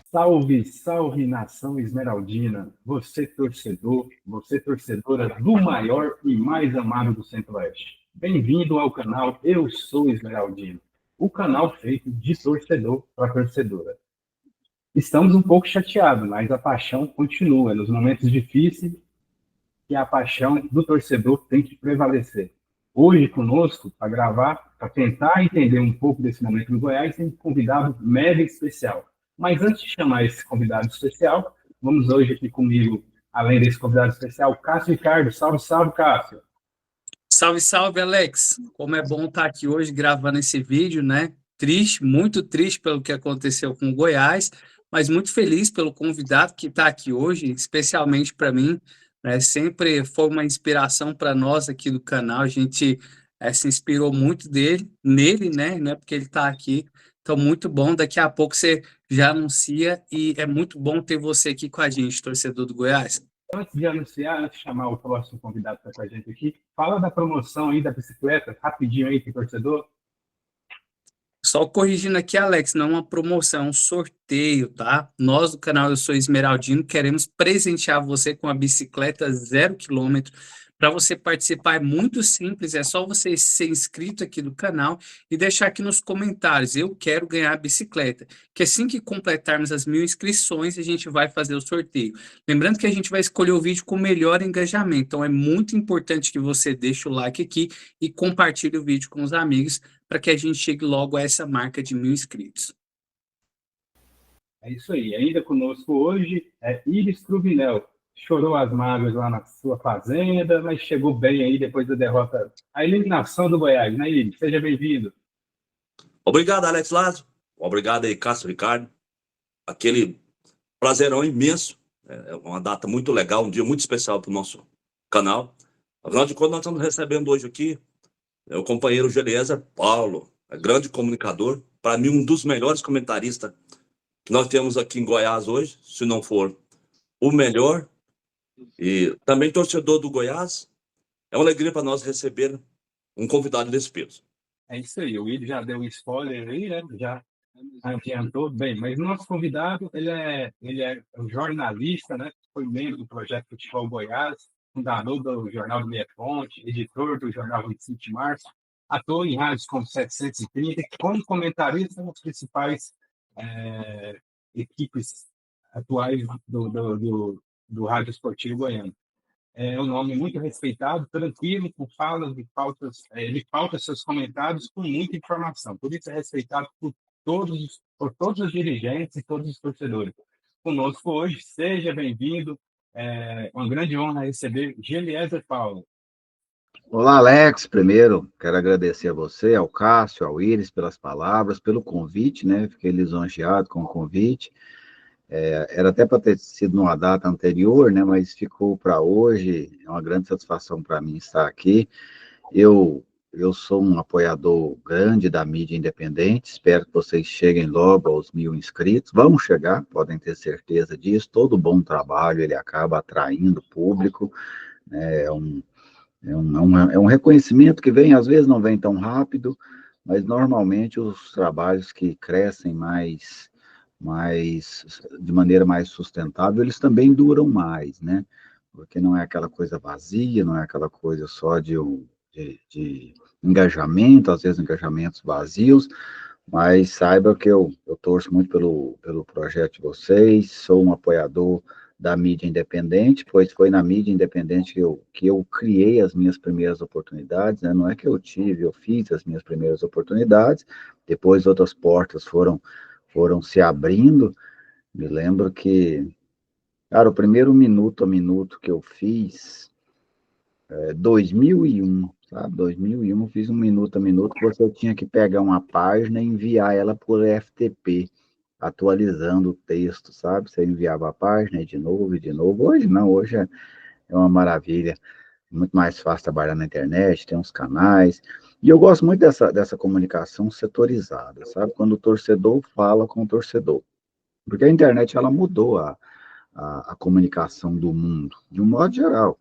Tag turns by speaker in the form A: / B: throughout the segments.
A: Salve, salve nação esmeraldina, você torcedor, você torcedora do maior e mais amado do Centro-Oeste. Bem-vindo ao canal Eu Sou Esmeraldino, o canal feito de torcedor para torcedora. Estamos um pouco chateados, mas a paixão continua. Nos momentos difíceis, que a paixão do torcedor tem que prevalecer. Hoje, conosco, para gravar, para tentar entender um pouco desse momento do Goiás, tem um convidado mega especial. Mas antes de chamar esse convidado especial, vamos hoje aqui comigo, além desse convidado especial, Cássio Ricardo. Salve, salve, Cássio.
B: Salve, salve, Alex. Como é bom estar aqui hoje gravando esse vídeo, né? Triste, muito triste pelo que aconteceu com o Goiás, mas muito feliz pelo convidado que está aqui hoje, especialmente para mim. Sempre foi uma inspiração para nós aqui do canal. A gente se inspirou muito nele, né? Não é porque ele está aqui. Então, muito bom. Daqui a pouco você já anuncia e é muito bom ter você aqui com a gente, torcedor do Goiás.
A: Antes de anunciar, antes de chamar o próximo convidado que está com a gente aqui, fala da promoção aí da bicicleta, rapidinho aí, que torcedor.
B: Só corrigindo aqui, Alex, não é uma promoção, é um sorteio, tá? Nós do canal Eu Sou Esmeraldino queremos presentear você com a bicicleta 0 km. Para você participar é muito simples, é só você ser inscrito aqui do canal e deixar aqui nos comentários, eu quero ganhar a bicicleta, que assim que completarmos as 1000 inscrições, a gente vai fazer o sorteio. Lembrando que a gente vai escolher o vídeo com melhor engajamento, então é muito importante que você deixe o like aqui e compartilhe o vídeo com os amigos, para que a gente chegue logo a essa marca de 1000 inscritos.
A: É isso aí. Ainda conosco hoje é Iris Cruvinel. Chorou as mágoas lá na sua fazenda, mas chegou bem aí depois da derrota, a eliminação do Goiás, né, Iris? Seja bem-vindo.
C: Obrigado, Alex Lazo. Obrigado aí, Cássio Ricardo. Aquele prazerão imenso. É uma data muito legal, um dia muito especial para o nosso canal. Afinal de contas, nós estamos recebendo hoje aqui o companheiro Geliezer Paulo, grande comunicador, para mim um dos melhores comentaristas que nós temos aqui em Goiás hoje, se não for o melhor, e também torcedor do Goiás. É uma alegria para nós receber um convidado desse peso.
A: É isso aí, o Will já deu um spoiler aí, né? Já adiantou bem, mas o nosso convidado, ele é um jornalista, né? Foi membro do Projeto Futebol Goiás, fundador do Jornal do Meia Fonte, editor do Jornal 25 de Março, ator em rádios como 730, como comentarista nas principais equipes atuais do Rádio Esportivo Goiano. É um nome muito respeitado, tranquilo, com falas e pautas, ele pauta seus comentários com muita informação, por isso é respeitado por todos os dirigentes e todos os torcedores. Conosco hoje, seja bem-vindo, uma grande honra receber Geliezer Paulo.
D: Olá, Alex. Primeiro, quero agradecer a você, ao Cássio, ao Iris, pelas palavras, pelo convite, né? Fiquei lisonjeado com o convite. Era até para ter sido numa data anterior, né? Mas ficou para hoje. É uma grande satisfação para mim estar aqui. Eu sou um apoiador grande da mídia independente. Espero que vocês cheguem logo aos 1000 inscritos. Vamos chegar, podem ter certeza disso. Todo bom trabalho, ele acaba atraindo público. É um reconhecimento que vem, às vezes não vem tão rápido, mas normalmente os trabalhos que crescem de maneira mais sustentável, eles também duram mais, né? Porque não é aquela coisa vazia, não é aquela coisa só de engajamento, às vezes engajamentos vazios, mas saiba que eu torço muito pelo projeto de vocês, sou um apoiador da mídia independente, pois foi na mídia independente que eu criei as minhas primeiras oportunidades, né? Não é que eu fiz as minhas primeiras oportunidades, depois outras portas foram se abrindo. Me lembro que, cara, o primeiro minuto a minuto que eu fiz, 2001, sabe? 2001, fiz um minuto a minuto, que você tinha que pegar uma página e enviar ela por FTP, atualizando o texto, sabe? Você enviava a página e de novo e de novo. Hoje não, hoje é uma maravilha. Muito mais fácil trabalhar na internet, tem uns canais. E eu gosto muito dessa comunicação setorizada, sabe? Quando o torcedor fala com o torcedor. Porque a internet, ela mudou a comunicação do mundo, de um modo geral.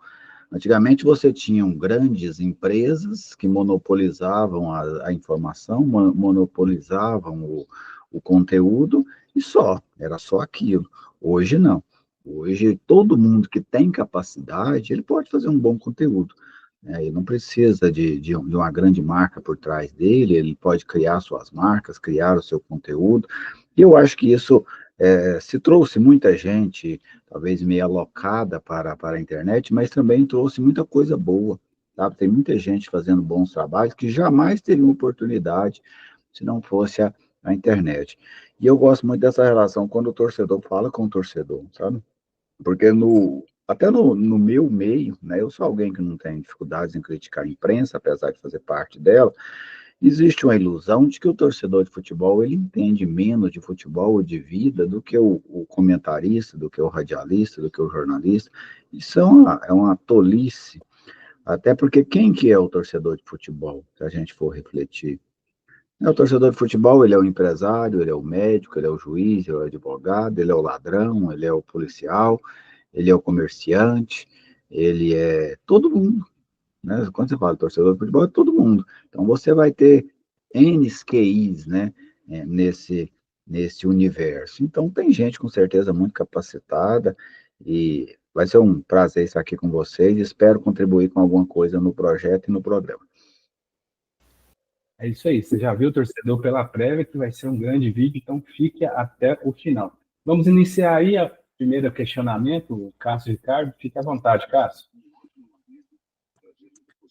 D: Antigamente você tinha grandes empresas que monopolizavam a informação, monopolizavam o conteúdo e era só aquilo. Hoje não. Hoje todo mundo que tem capacidade, ele pode fazer um bom conteúdo. Ele não precisa de uma grande marca por trás dele, ele pode criar suas marcas, criar o seu conteúdo. E eu acho que isso se trouxe muita gente, talvez meio alocada para a internet, mas também trouxe muita coisa boa, sabe? Tem muita gente fazendo bons trabalhos que jamais teriam oportunidade se não fosse a internet. E eu gosto muito dessa relação quando o torcedor fala com o torcedor, sabe? Porque até no meu meio, né, eu sou alguém que não tem dificuldades em criticar a imprensa, apesar de fazer parte dela, existe uma ilusão de que o torcedor de futebol, ele entende menos de futebol ou de vida do que o comentarista, do que o radialista, do que o jornalista. Isso é uma tolice, até porque quem que é o torcedor de futebol, se a gente for refletir? O torcedor de futebol, ele é o empresário, ele é o médico, ele é o juiz, ele é o advogado, ele é o ladrão, ele é o policial, ele é o comerciante, ele é todo mundo, né? Quando você fala torcedor de futebol, é todo mundo. Então, você vai ter N QIs, né, nesse universo. Então, tem gente, com certeza, muito capacitada, e vai ser um prazer estar aqui com vocês, espero contribuir com alguma coisa no projeto e no programa.
A: É isso aí, você já viu o torcedor pela prévia, que vai ser um grande vídeo, então fique até o final. Vamos iniciar aí o primeiro questionamento, o Cássio Ricardo, fique à vontade, Cássio.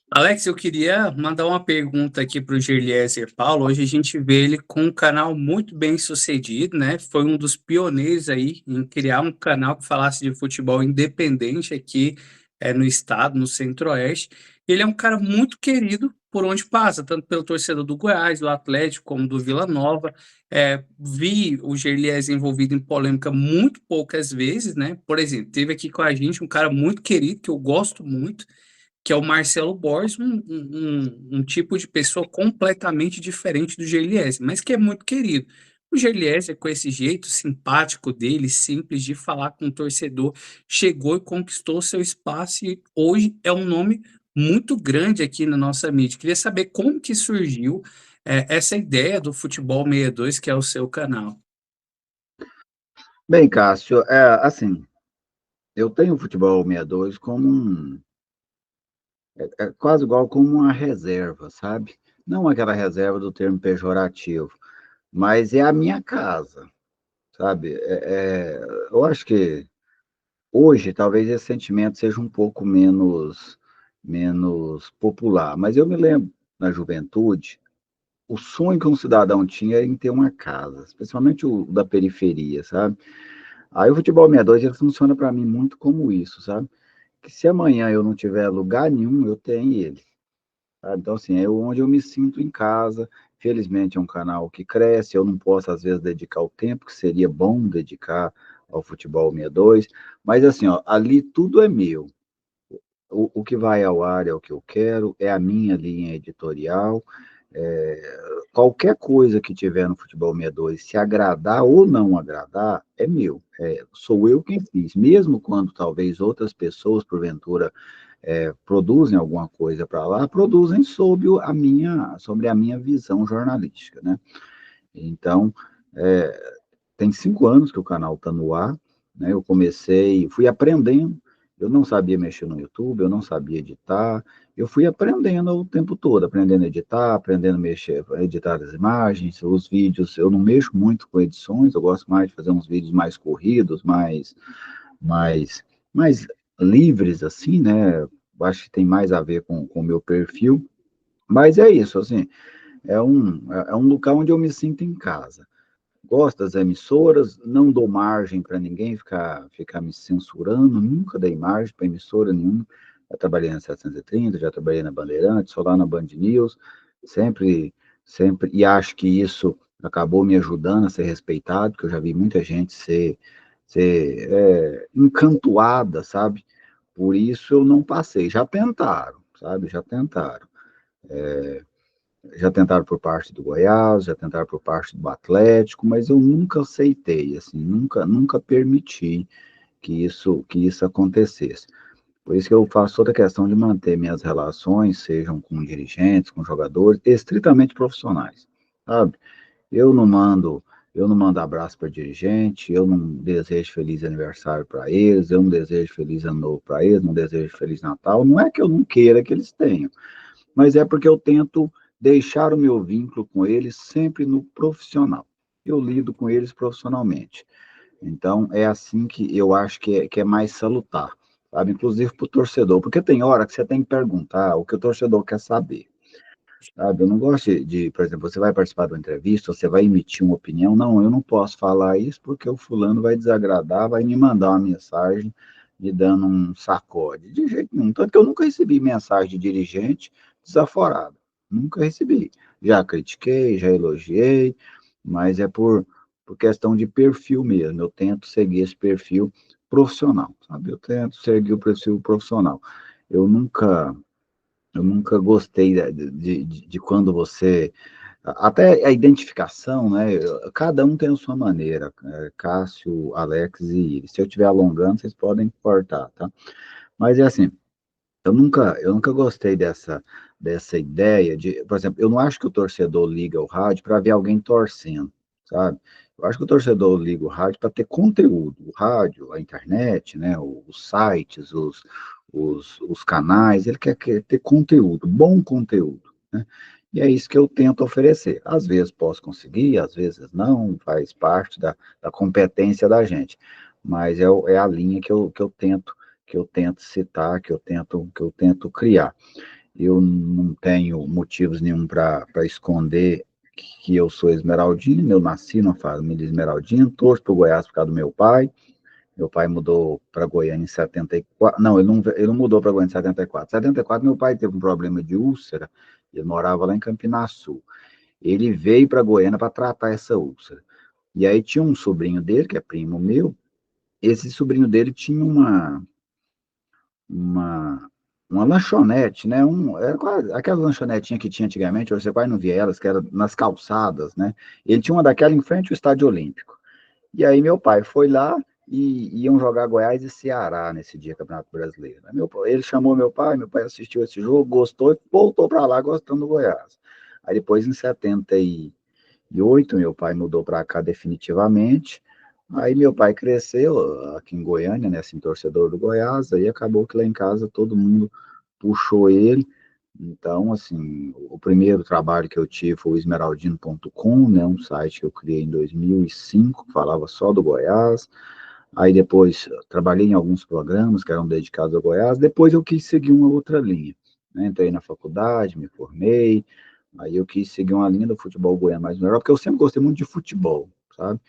B: Alex, eu queria mandar uma pergunta aqui para o Gerliezer Paulo. Hoje a gente vê ele com um canal muito bem sucedido, né? Foi um dos pioneiros aí em criar um canal que falasse de futebol independente aqui no estado, no Centro-Oeste. Ele é um cara muito querido por onde passa, tanto pelo torcedor do Goiás, do Atlético, como do Vila Nova. Vi o Gerliezer envolvido em polêmica muito poucas vezes, né? Por exemplo, teve aqui com a gente um cara muito querido, que eu gosto muito, que é o Marcelo Borges, um tipo de pessoa completamente diferente do Gerliezer, mas que é muito querido. O Gerliezer, com esse jeito simpático dele, simples de falar com o torcedor, chegou e conquistou seu espaço e hoje é um nome muito grande aqui na nossa mídia. Queria saber como que surgiu essa ideia do Futebol 62, que é o seu canal.
D: Bem, Cássio, assim, eu tenho o Futebol 62 como quase igual como uma reserva, sabe? Não aquela reserva do termo pejorativo, mas é a minha casa, sabe? Eu acho que hoje talvez esse sentimento seja um pouco menos popular, mas eu me lembro na juventude, o sonho que um cidadão tinha era em ter uma casa, especialmente o da periferia, sabe? Aí o futebol 62 ele funciona para mim muito como isso, sabe? Que se amanhã eu não tiver lugar nenhum, eu tenho ele. Sabe? Então, assim, é onde eu me sinto em casa. Felizmente é um canal que cresce, eu não posso, às vezes, dedicar o tempo que seria bom dedicar ao Futebol 62, mas, assim, ó, ali tudo é meu. O que vai ao ar é o que eu quero, é a minha linha editorial. Qualquer coisa que tiver no Futebol 62, se agradar ou não agradar, é meu. Sou eu quem fiz, mesmo quando talvez outras pessoas, porventura, produzem alguma coisa para lá, produzem sobre a minha visão jornalística, né? Então, tem 5 anos que o canal está no ar, né? Eu fui aprendendo, eu não sabia mexer no YouTube, eu não sabia editar, eu fui aprendendo o tempo todo, aprendendo a editar, aprendendo a mexer, editar as imagens, os vídeos, eu não mexo muito com edições, eu gosto mais de fazer uns vídeos mais corridos, mais, mais livres, assim, né? Acho que tem mais a ver com o meu perfil, mas é isso, assim, é um lugar onde eu me sinto em casa. Gosto das emissoras, não dou margem para ninguém ficar me censurando, nunca dei margem para emissora nenhuma. Já trabalhei na 730, já trabalhei na Bandeirantes, só lá na Band News, sempre, e acho que isso acabou me ajudando a ser respeitado, porque eu já vi muita gente ser encantuada, sabe? Por isso eu não passei. Já tentaram, sabe? Já tentaram por parte do Goiás, já tentaram por parte do Atlético, mas eu nunca aceitei, assim, nunca permiti que isso acontecesse. Por isso que eu faço toda a questão de manter minhas relações, sejam com dirigentes, com jogadores, estritamente profissionais, sabe? Eu não mando, eu não mando abraço para dirigente, eu não desejo feliz aniversário para eles, eu não desejo feliz ano novo para eles, não desejo feliz Natal. Não é que eu não queira que eles tenham, mas é porque eu tento deixar o meu vínculo com eles sempre no profissional. Eu lido com eles profissionalmente. Então, é assim que eu acho que é mais salutar, sabe? Inclusive para o torcedor, porque tem hora que você tem que perguntar o que o torcedor quer saber, sabe? Eu não gosto por exemplo, você vai participar de uma entrevista, você vai emitir uma opinião, não, eu não posso falar isso porque o fulano vai desagradar, vai me mandar uma mensagem me dando um sacode. De jeito nenhum. Tanto que eu nunca recebi mensagem de dirigente desaforada. Nunca recebi. Já critiquei, já elogiei, mas é por questão de perfil mesmo. Eu tento seguir esse perfil profissional, sabe? Eu tento seguir o perfil profissional. Eu nunca, eu nunca gostei de quando você. Até a identificação, né? Cada um tem a sua maneira, Cássio, Alex e Iris. Se eu estiver alongando, vocês podem cortar, tá? Mas é assim, eu nunca gostei dessa ideia de, por exemplo, eu não acho que o torcedor liga o rádio para ver alguém torcendo, sabe? Eu acho que o torcedor liga o rádio para ter conteúdo. O rádio, a internet, né? Os sites, os canais, ele quer ter conteúdo, bom conteúdo, né? E é isso que eu tento oferecer. Às vezes posso conseguir, às vezes não, faz parte da competência da gente. Mas é a linha que eu tento citar, que eu tento criar. Eu não tenho motivos nenhum para esconder que eu sou esmeraldino, eu nasci numa família esmeraldina, torço para o Goiás por causa do meu pai. Meu pai mudou para Goiânia em 74. Não, ele não mudou para Goiânia em 74. Em 74, meu pai teve um problema de úlcera, ele morava lá em Campinas Sul. Ele veio para Goiânia para tratar essa úlcera. E aí tinha um sobrinho dele, que é primo meu, esse sobrinho dele tinha uma, uma lanchonete, né? Era quase, aquela lanchonetinha que tinha antigamente, hoje você quase não via elas, que era nas calçadas, né? Ele tinha uma daquela em frente ao Estádio Olímpico. E aí meu pai foi lá e iam jogar Goiás e Ceará nesse dia, Campeonato Brasileiro. Ele chamou meu pai assistiu esse jogo, gostou e voltou para lá gostando do Goiás. Aí depois, em 78, meu pai mudou para cá definitivamente. Aí meu pai cresceu aqui em Goiânia, né, assim, torcedor do Goiás, aí acabou que lá em casa todo mundo puxou ele. Então, assim, o primeiro trabalho que eu tive foi o esmeraldino.com, né, um site que eu criei em 2005, que falava só do Goiás. Aí depois trabalhei em alguns programas que eram dedicados ao Goiás. Depois eu quis seguir uma outra linha, né, entrei na faculdade, me formei. Aí eu quis seguir uma linha do futebol goiano mais melhor, porque eu sempre gostei muito de futebol, sabe?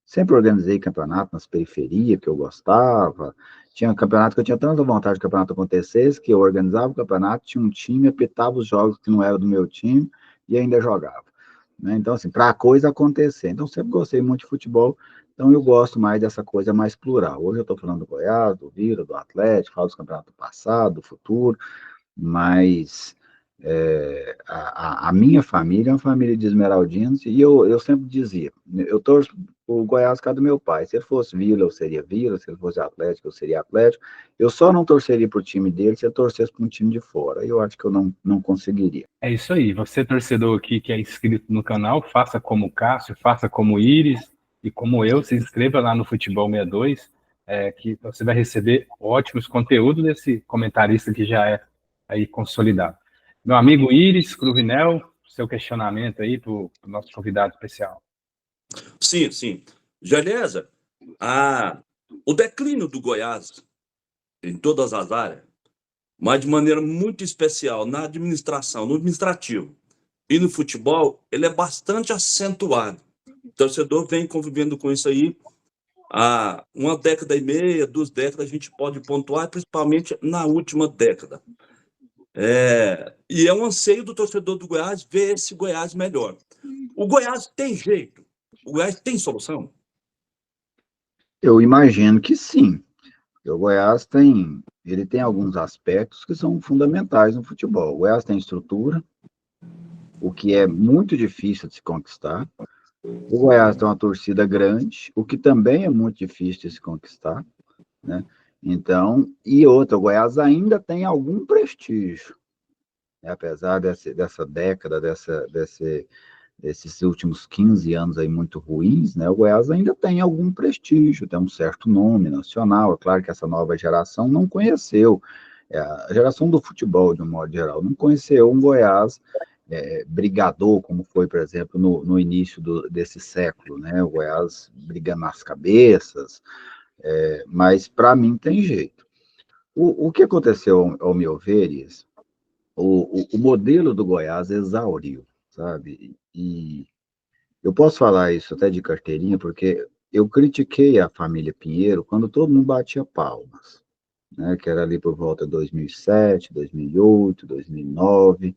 D: Sempre organizei campeonato nas periferias, que eu gostava. Tinha campeonato que eu tinha tanta vontade que o campeonato acontecesse, que eu organizava o campeonato, tinha um time, apitava os jogos que não eram do meu time e ainda jogava, né? Então, assim, para a coisa acontecer. Então, sempre gostei muito de futebol, então eu gosto mais dessa coisa mais plural. Hoje eu estou falando do Goiás, do Vila, do Atlético, falo dos campeonatos do passado, do futuro, mas a minha família é uma família de esmeraldinos, e eu sempre dizia, eu torço o Goiás por causa do meu pai. Se ele fosse Vila, eu seria Vila, se ele fosse Atlético, eu seria Atlético. Eu só não torceria para o time dele se ele torcesse para um time de fora. Eu acho que eu não conseguiria.
A: É isso aí. Você, torcedor aqui que é inscrito no canal, faça como o Cássio, faça como o Iris e como eu, se inscreva lá no Futebol 62, que você vai receber ótimos conteúdos desse comentarista que já é aí consolidado. Meu amigo Iris Cruvinel, seu questionamento aí para o nosso convidado especial.
C: Sim, sim. Genesa, o declínio do Goiás em todas as áreas, mas de maneira muito especial na administração, no administrativo e no futebol, ele é bastante acentuado. O torcedor vem convivendo com isso aí há uma década e meia, 2 décadas, a gente pode pontuar, principalmente na última década. E é um anseio do torcedor do Goiás ver esse Goiás melhor. O Goiás tem jeito? O Goiás tem solução?
D: Eu imagino que sim. O Goiás tem alguns aspectos que são fundamentais no futebol. O Goiás tem estrutura, o que é muito difícil de se conquistar. O Goiás tem uma torcida grande, o que também é muito difícil de se conquistar, né? Então, e outra, o Goiás ainda tem algum prestígio, né? Apesar dessa década, desses últimos 15 anos aí muito ruins, né? O Goiás ainda tem algum prestígio, tem um certo nome nacional. É claro que essa nova geração não conheceu, a geração do futebol, de um modo geral, não conheceu um Goiás brigador, como foi, por exemplo, no início desse século, né? O Goiás brigando nas cabeças, mas para mim tem jeito. O que aconteceu, ao meu ver, isso, o modelo do Goiás exauriu, sabe? E eu posso falar isso até de carteirinha, porque eu critiquei a família Pinheiro quando todo mundo batia palmas, né? Que era ali por volta de 2007, 2008, 2009.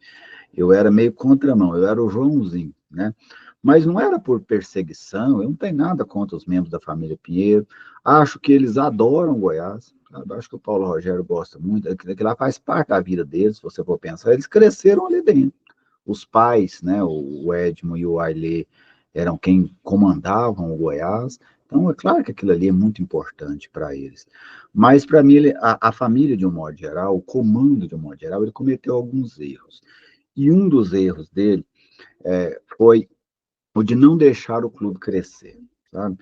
D: Eu era meio contramão, eu era o Joãozinho, né? Mas não era por perseguição, eu não tenho nada contra os membros da família Pinheiro, acho que eles adoram Goiás, sabe? Acho que o Paulo Rogério gosta muito, aquilo lá faz parte da vida deles, se você for pensar, eles cresceram ali dentro. Os pais, né, o Edmo e o Ailê, eram quem comandavam o Goiás, então é claro que aquilo ali é muito importante para eles. Mas para mim, a família, de um modo geral, o comando, de um modo geral, ele cometeu alguns erros. E um dos erros dele foi o de não deixar o clube crescer, sabe?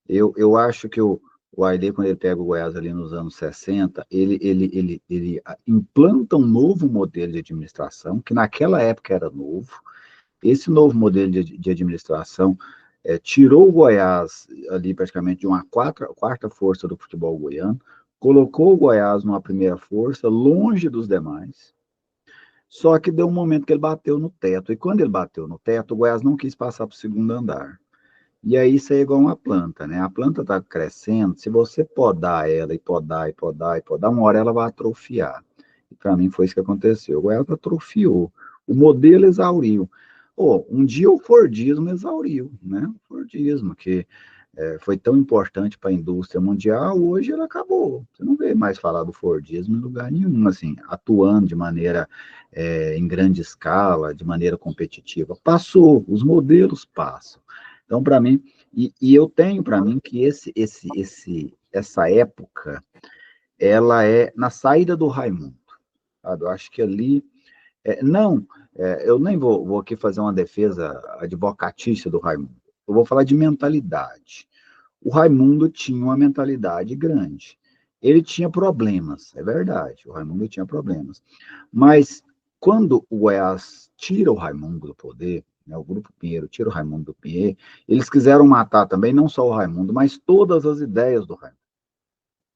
D: Eu acho que o Ailê, quando ele pega o Goiás ali nos anos 60, ele implanta um novo modelo de administração, que naquela época era novo. Esse novo modelo de administração tirou o Goiás ali praticamente de uma quarta força do futebol goiano, colocou o Goiás numa primeira força, longe dos demais. Só que deu um momento que ele bateu no teto. E quando ele bateu no teto, o Goiás não quis passar para o segundo andar. E aí isso é igual uma planta, né? A planta está crescendo, se você podar ela e podar, uma hora ela vai atrofiar. E para mim foi isso que aconteceu. O Goiás atrofiou. O modelo exauriu. Um dia o Fordismo exauriu, né? O Fordismo, que foi tão importante para a indústria mundial, hoje ele acabou. Você não vê mais falar do Fordismo em lugar nenhum, assim, atuando de maneira em grande escala, de maneira competitiva. Passou, os modelos passam. Então, para mim, e eu tenho para mim que essa época, ela é na saída do Raimundo, sabe? Eu acho que ali, eu nem vou aqui fazer uma defesa advocatícia do Raimundo, eu vou falar de mentalidade. O Raimundo tinha uma mentalidade grande, ele tinha problemas, é verdade, o Raimundo tinha problemas, mas quando o Goiás tira o Raimundo do poder, né, o Grupo Pinheiro tira o Raimundo do Pinheiro, eles quiseram matar também não só o Raimundo, mas todas as ideias do Raimundo,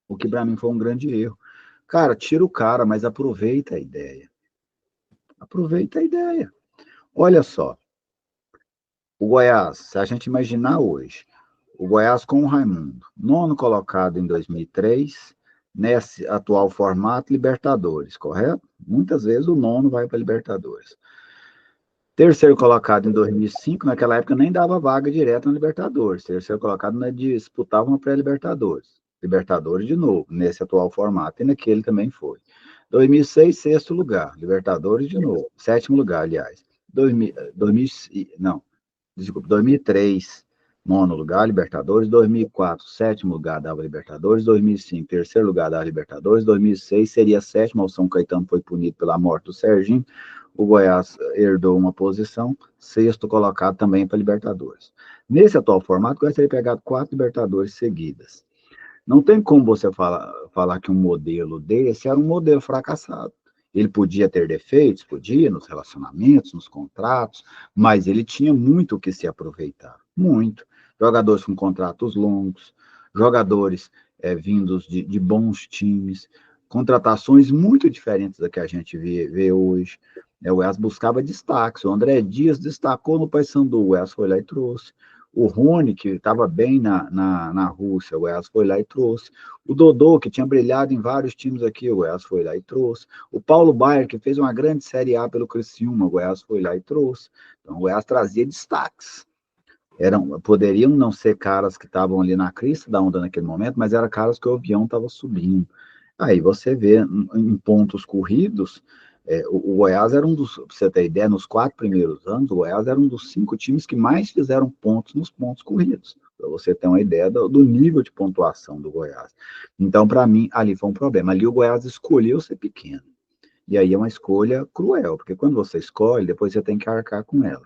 D: o que para mim foi um grande erro. Cara, tira o cara, mas aproveita a ideia. Aproveita a ideia. Olha só, o Goiás, se a gente imaginar hoje, o Goiás com o Raimundo, nono colocado em 2003, nesse atual formato, Libertadores, correto? Muitas vezes o nono vai para Libertadores. Terceiro colocado em 2005, naquela época nem dava vaga direta na Libertadores. Terceiro colocado disputava uma pré-Libertadores. Libertadores de novo, nesse atual formato, e naquele também foi. 2006, sexto lugar, Libertadores de novo. Sétimo lugar, aliás. 2003, nono lugar, Libertadores. 2004, sétimo lugar, dava Libertadores. 2005, terceiro lugar, dava Libertadores. 2006 seria sétimo, o São Caetano foi punido pela morte do Serginho. O Goiás herdou uma posição, sexto colocado também para Libertadores. Nesse atual formato, o Goiás teria pegado 4 Libertadores seguidas. Não tem como você falar que um modelo desse era um modelo fracassado. Ele podia ter defeitos, podia, nos relacionamentos, nos contratos, mas ele tinha muito o que se aproveitar, muito. Jogadores com contratos longos, jogadores vindos de bons times, contratações muito diferentes da que a gente vê hoje. O Goiás buscava destaques, o André Dias destacou no Paysandu, o Goiás foi lá e trouxe. O Rony, que estava bem na Rússia, o Goiás foi lá e trouxe. O Dodô, que tinha brilhado em vários times aqui, o Goiás foi lá e trouxe. O Paulo Baier, que fez uma grande Série A pelo Criciúma, o Goiás foi lá e trouxe. Então, o Goiás trazia destaques. Poderiam não ser caras que estavam ali na crista da onda naquele momento, mas eram caras que o avião estava subindo. Aí você vê em pontos corridos, o Goiás era pra você ter ideia, nos 4 primeiros anos, o Goiás era um dos 5 times que mais fizeram pontos nos pontos corridos. para você ter uma ideia do nível de pontuação do Goiás. Então, para mim, ali foi um problema. Ali o Goiás escolheu ser pequeno. E aí é uma escolha cruel, porque quando você escolhe, depois você tem que arcar com ela.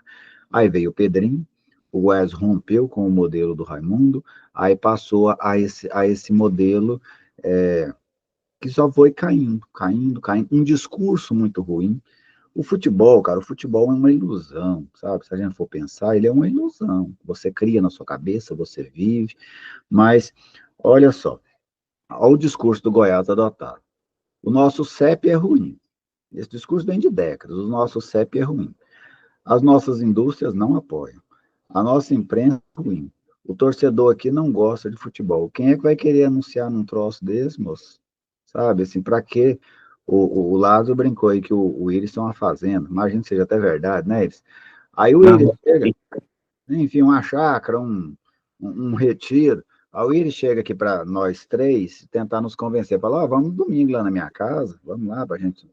D: Aí veio o Pedrinho, o Goiás rompeu com o modelo do Raimundo, aí passou a esse modelo que só foi caindo. Um discurso muito ruim. O futebol, cara, o futebol é uma ilusão, sabe? Se a gente for pensar, ele é uma ilusão. Você cria na sua cabeça, você vive, mas olha só, olha o discurso do Goiás adotado. O nosso CEP é ruim. Esse discurso vem de décadas. O nosso CEP é ruim. As nossas indústrias não apoiam. A nossa imprensa é ruim. O torcedor aqui não gosta de futebol. Quem é que vai querer anunciar num troço desse, moço? Sabe, assim, para quê? O Lázaro brincou aí que o Íris tem uma fazenda. Imagina que seja até verdade, né, Íris? Aí o Íris chega, enfim, uma chácara, um retiro. Aí o Íris chega aqui para nós três tentar nos convencer. Fala, ó, vamos domingo lá na minha casa, vamos lá pra gente...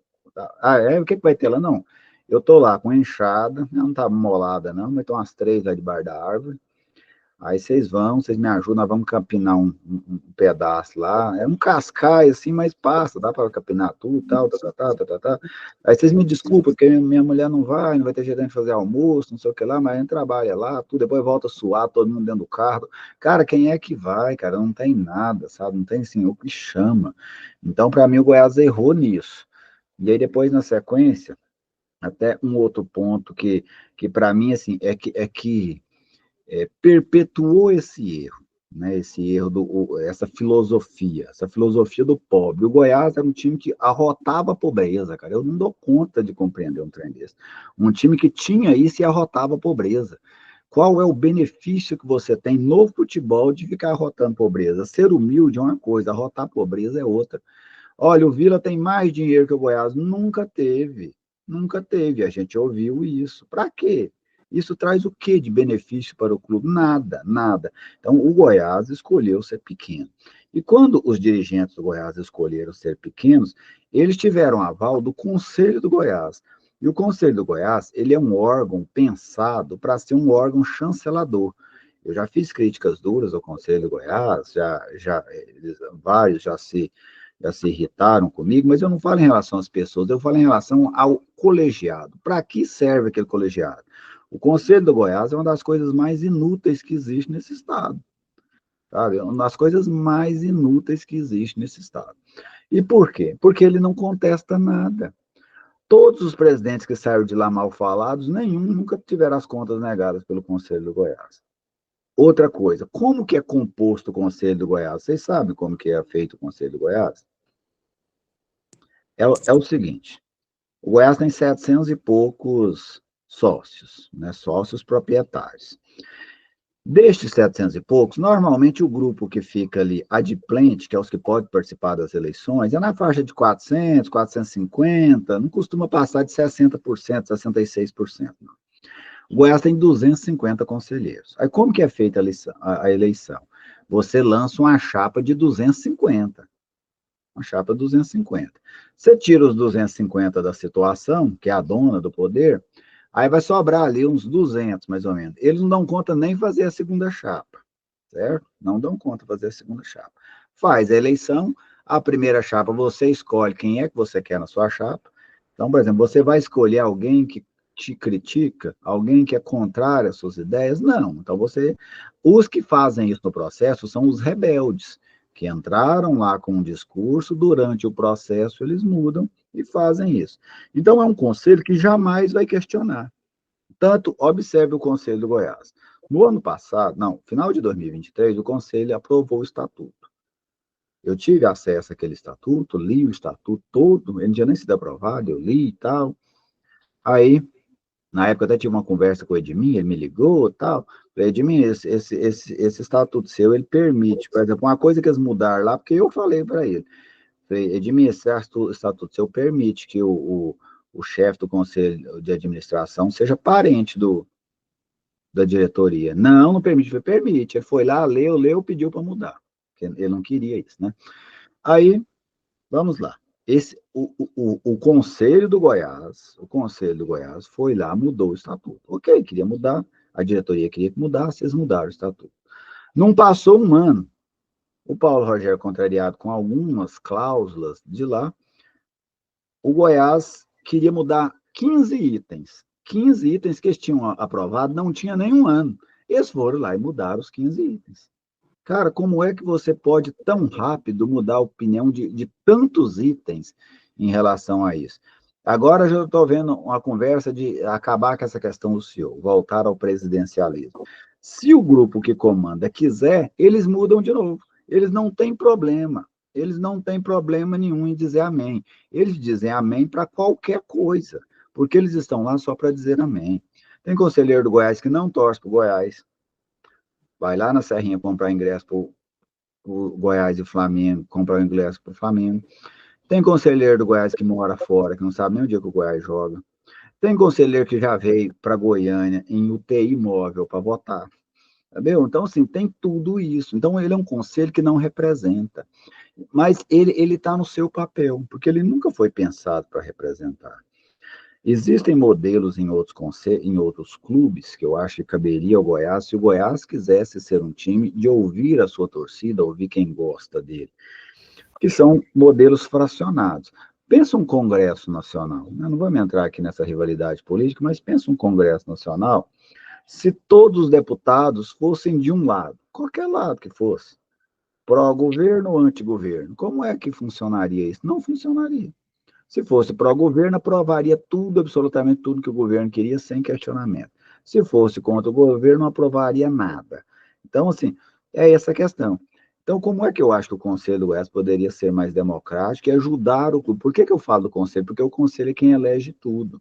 D: Ah, o que vai ter lá? Não, eu tô lá com enxada, não tá molada não, mas tem umas 3 lá debaixo da árvore. Aí vocês me ajudam, nós vamos campinar um pedaço lá. É um cascai, assim, mas passa, dá para campinar tudo, tal. Aí vocês me desculpem, porque minha mulher não vai ter jeito de fazer almoço, não sei o que lá, mas a gente trabalha lá, tudo, depois volta a suar, todo mundo dentro do carro. Cara, quem é que vai, cara? Não tem nada, sabe? Não tem, assim, o que chama. Então, para mim, o Goiás errou nisso. E aí, depois, na sequência, até um outro ponto que para mim, assim, é que perpetuou esse erro, né? Esse erro, essa filosofia do pobre. O Goiás era um time que arrotava a pobreza, cara. Eu não dou conta de compreender um trem desse. Um time que tinha isso e arrotava a pobreza. Qual é o benefício que você tem no futebol de ficar arrotando pobreza? Ser humilde é uma coisa, arrotar pobreza é outra. Olha, o Vila tem mais dinheiro que o Goiás. Nunca teve. Nunca teve. A gente ouviu isso. Para quê? Isso traz o quê de benefício para o clube? Nada, nada. Então, o Goiás escolheu ser pequeno. E quando os dirigentes do Goiás escolheram ser pequenos, eles tiveram aval do Conselho do Goiás. E o Conselho do Goiás, ele é um órgão pensado para ser um órgão chancelador. Eu já fiz críticas duras ao Conselho do Goiás, vários já se irritaram comigo, mas eu não falo em relação às pessoas, eu falo em relação ao colegiado. Para que serve aquele colegiado? O Conselho do Goiás é uma das coisas mais inúteis que existe nesse estado. Sabe? É uma das coisas mais inúteis que existe nesse estado. E por quê? Porque ele não contesta nada. Todos os presidentes que saíram de lá mal falados, nenhum nunca tiveram as contas negadas pelo Conselho do Goiás. Outra coisa, como que é composto o Conselho do Goiás? Vocês sabem como que é feito o Conselho do Goiás? É o seguinte, o Goiás tem 700 e poucos sócios, né, sócios proprietários. Destes 700 e poucos, normalmente o grupo que fica ali adimplente, que é os que podem participar das eleições, é na faixa de 400, 450, não costuma passar de 60%, 66%. Não. O Goiás tem 250 conselheiros. Aí como que é feita a eleição? Você lança uma chapa de 250. Uma chapa 250. Você tira os 250 da situação, que é a dona do poder, aí vai sobrar ali uns 200, mais ou menos. Eles não dão conta nem fazer a segunda chapa, certo? Não dão conta fazer a segunda chapa. Faz a eleição, a primeira chapa você escolhe quem é que você quer na sua chapa. Então, por exemplo, você vai escolher alguém que te critica, alguém que é contrário às suas ideias? Não. Então, os que fazem isso no processo são os rebeldes, que entraram lá com um discurso, durante o processo eles mudam e fazem isso. Então, é um conselho que jamais vai questionar. Tanto, observe o Conselho do Goiás. No ano passado, final de 2023, o Conselho aprovou o estatuto. Eu tive acesso àquele estatuto, li o estatuto todo, ele não tinha nem sido aprovado, eu li e tal. Aí, na época, eu até tive uma conversa com o Edmir, ele me ligou e tal. Falei, Edmir, esse estatuto seu, ele permite, por exemplo, uma coisa que eles mudaram lá, porque eu falei para ele. Falei, Edmir, esse estatuto seu permite que o chefe do conselho de administração seja parente da diretoria. Não permite. Falei, permite. Ele foi lá, leu, pediu para mudar. Ele não queria isso, né? Aí, vamos lá. O Conselho do Goiás foi lá, mudou o estatuto. Ok, queria mudar, a diretoria queria que mudasse, eles mudaram o estatuto. Não passou um ano. O Paulo Rogério, contrariado com algumas cláusulas de lá, o Goiás queria mudar 15 itens. 15 itens que eles tinham aprovado, não tinha nenhum ano. Eles foram lá e mudaram os 15 itens. Cara, como é que você pode tão rápido mudar a opinião de tantos itens em relação a isso? Agora já estou vendo uma conversa de acabar com essa questão do CEO, voltar ao presidencialismo. Se o grupo que comanda quiser, eles mudam de novo. Eles não têm problema. Eles não têm problema nenhum em dizer amém. Eles dizem amém para qualquer coisa, porque eles estão lá só para dizer amém. Tem conselheiro do Goiás que não torce para o Goiás, vai lá na Serrinha comprar ingresso para o Goiás e Flamengo, comprar ingresso para o Flamengo. Tem conselheiro do Goiás que mora fora, que não sabe nem o dia que o Goiás joga. Tem conselheiro que já veio para Goiânia em UTI móvel para votar. Entendeu? Então, assim, tem tudo isso. Então, ele é um conselho que não representa. Mas ele está no seu papel, porque ele nunca foi pensado para representar. Existem modelos em outros clubes que eu acho que caberia ao Goiás, se o Goiás quisesse ser um time de ouvir a sua torcida, ouvir quem gosta dele, que são modelos fracionados. Pensa um Congresso Nacional, né? Não vamos entrar aqui nessa rivalidade política, mas pensa um Congresso Nacional, se todos os deputados fossem de um lado, qualquer lado que fosse, pró-governo ou anti-governo, como é que funcionaria isso? Não funcionaria. Se fosse pró-governo, aprovaria tudo, absolutamente tudo que o governo queria, sem questionamento. Se fosse contra o governo, não aprovaria nada. Então, assim, é essa a questão. Então, como é que eu acho que o Conselho do Goiás poderia ser mais democrático e ajudar o clube? Por que eu falo do Conselho? Porque o Conselho é quem elege tudo.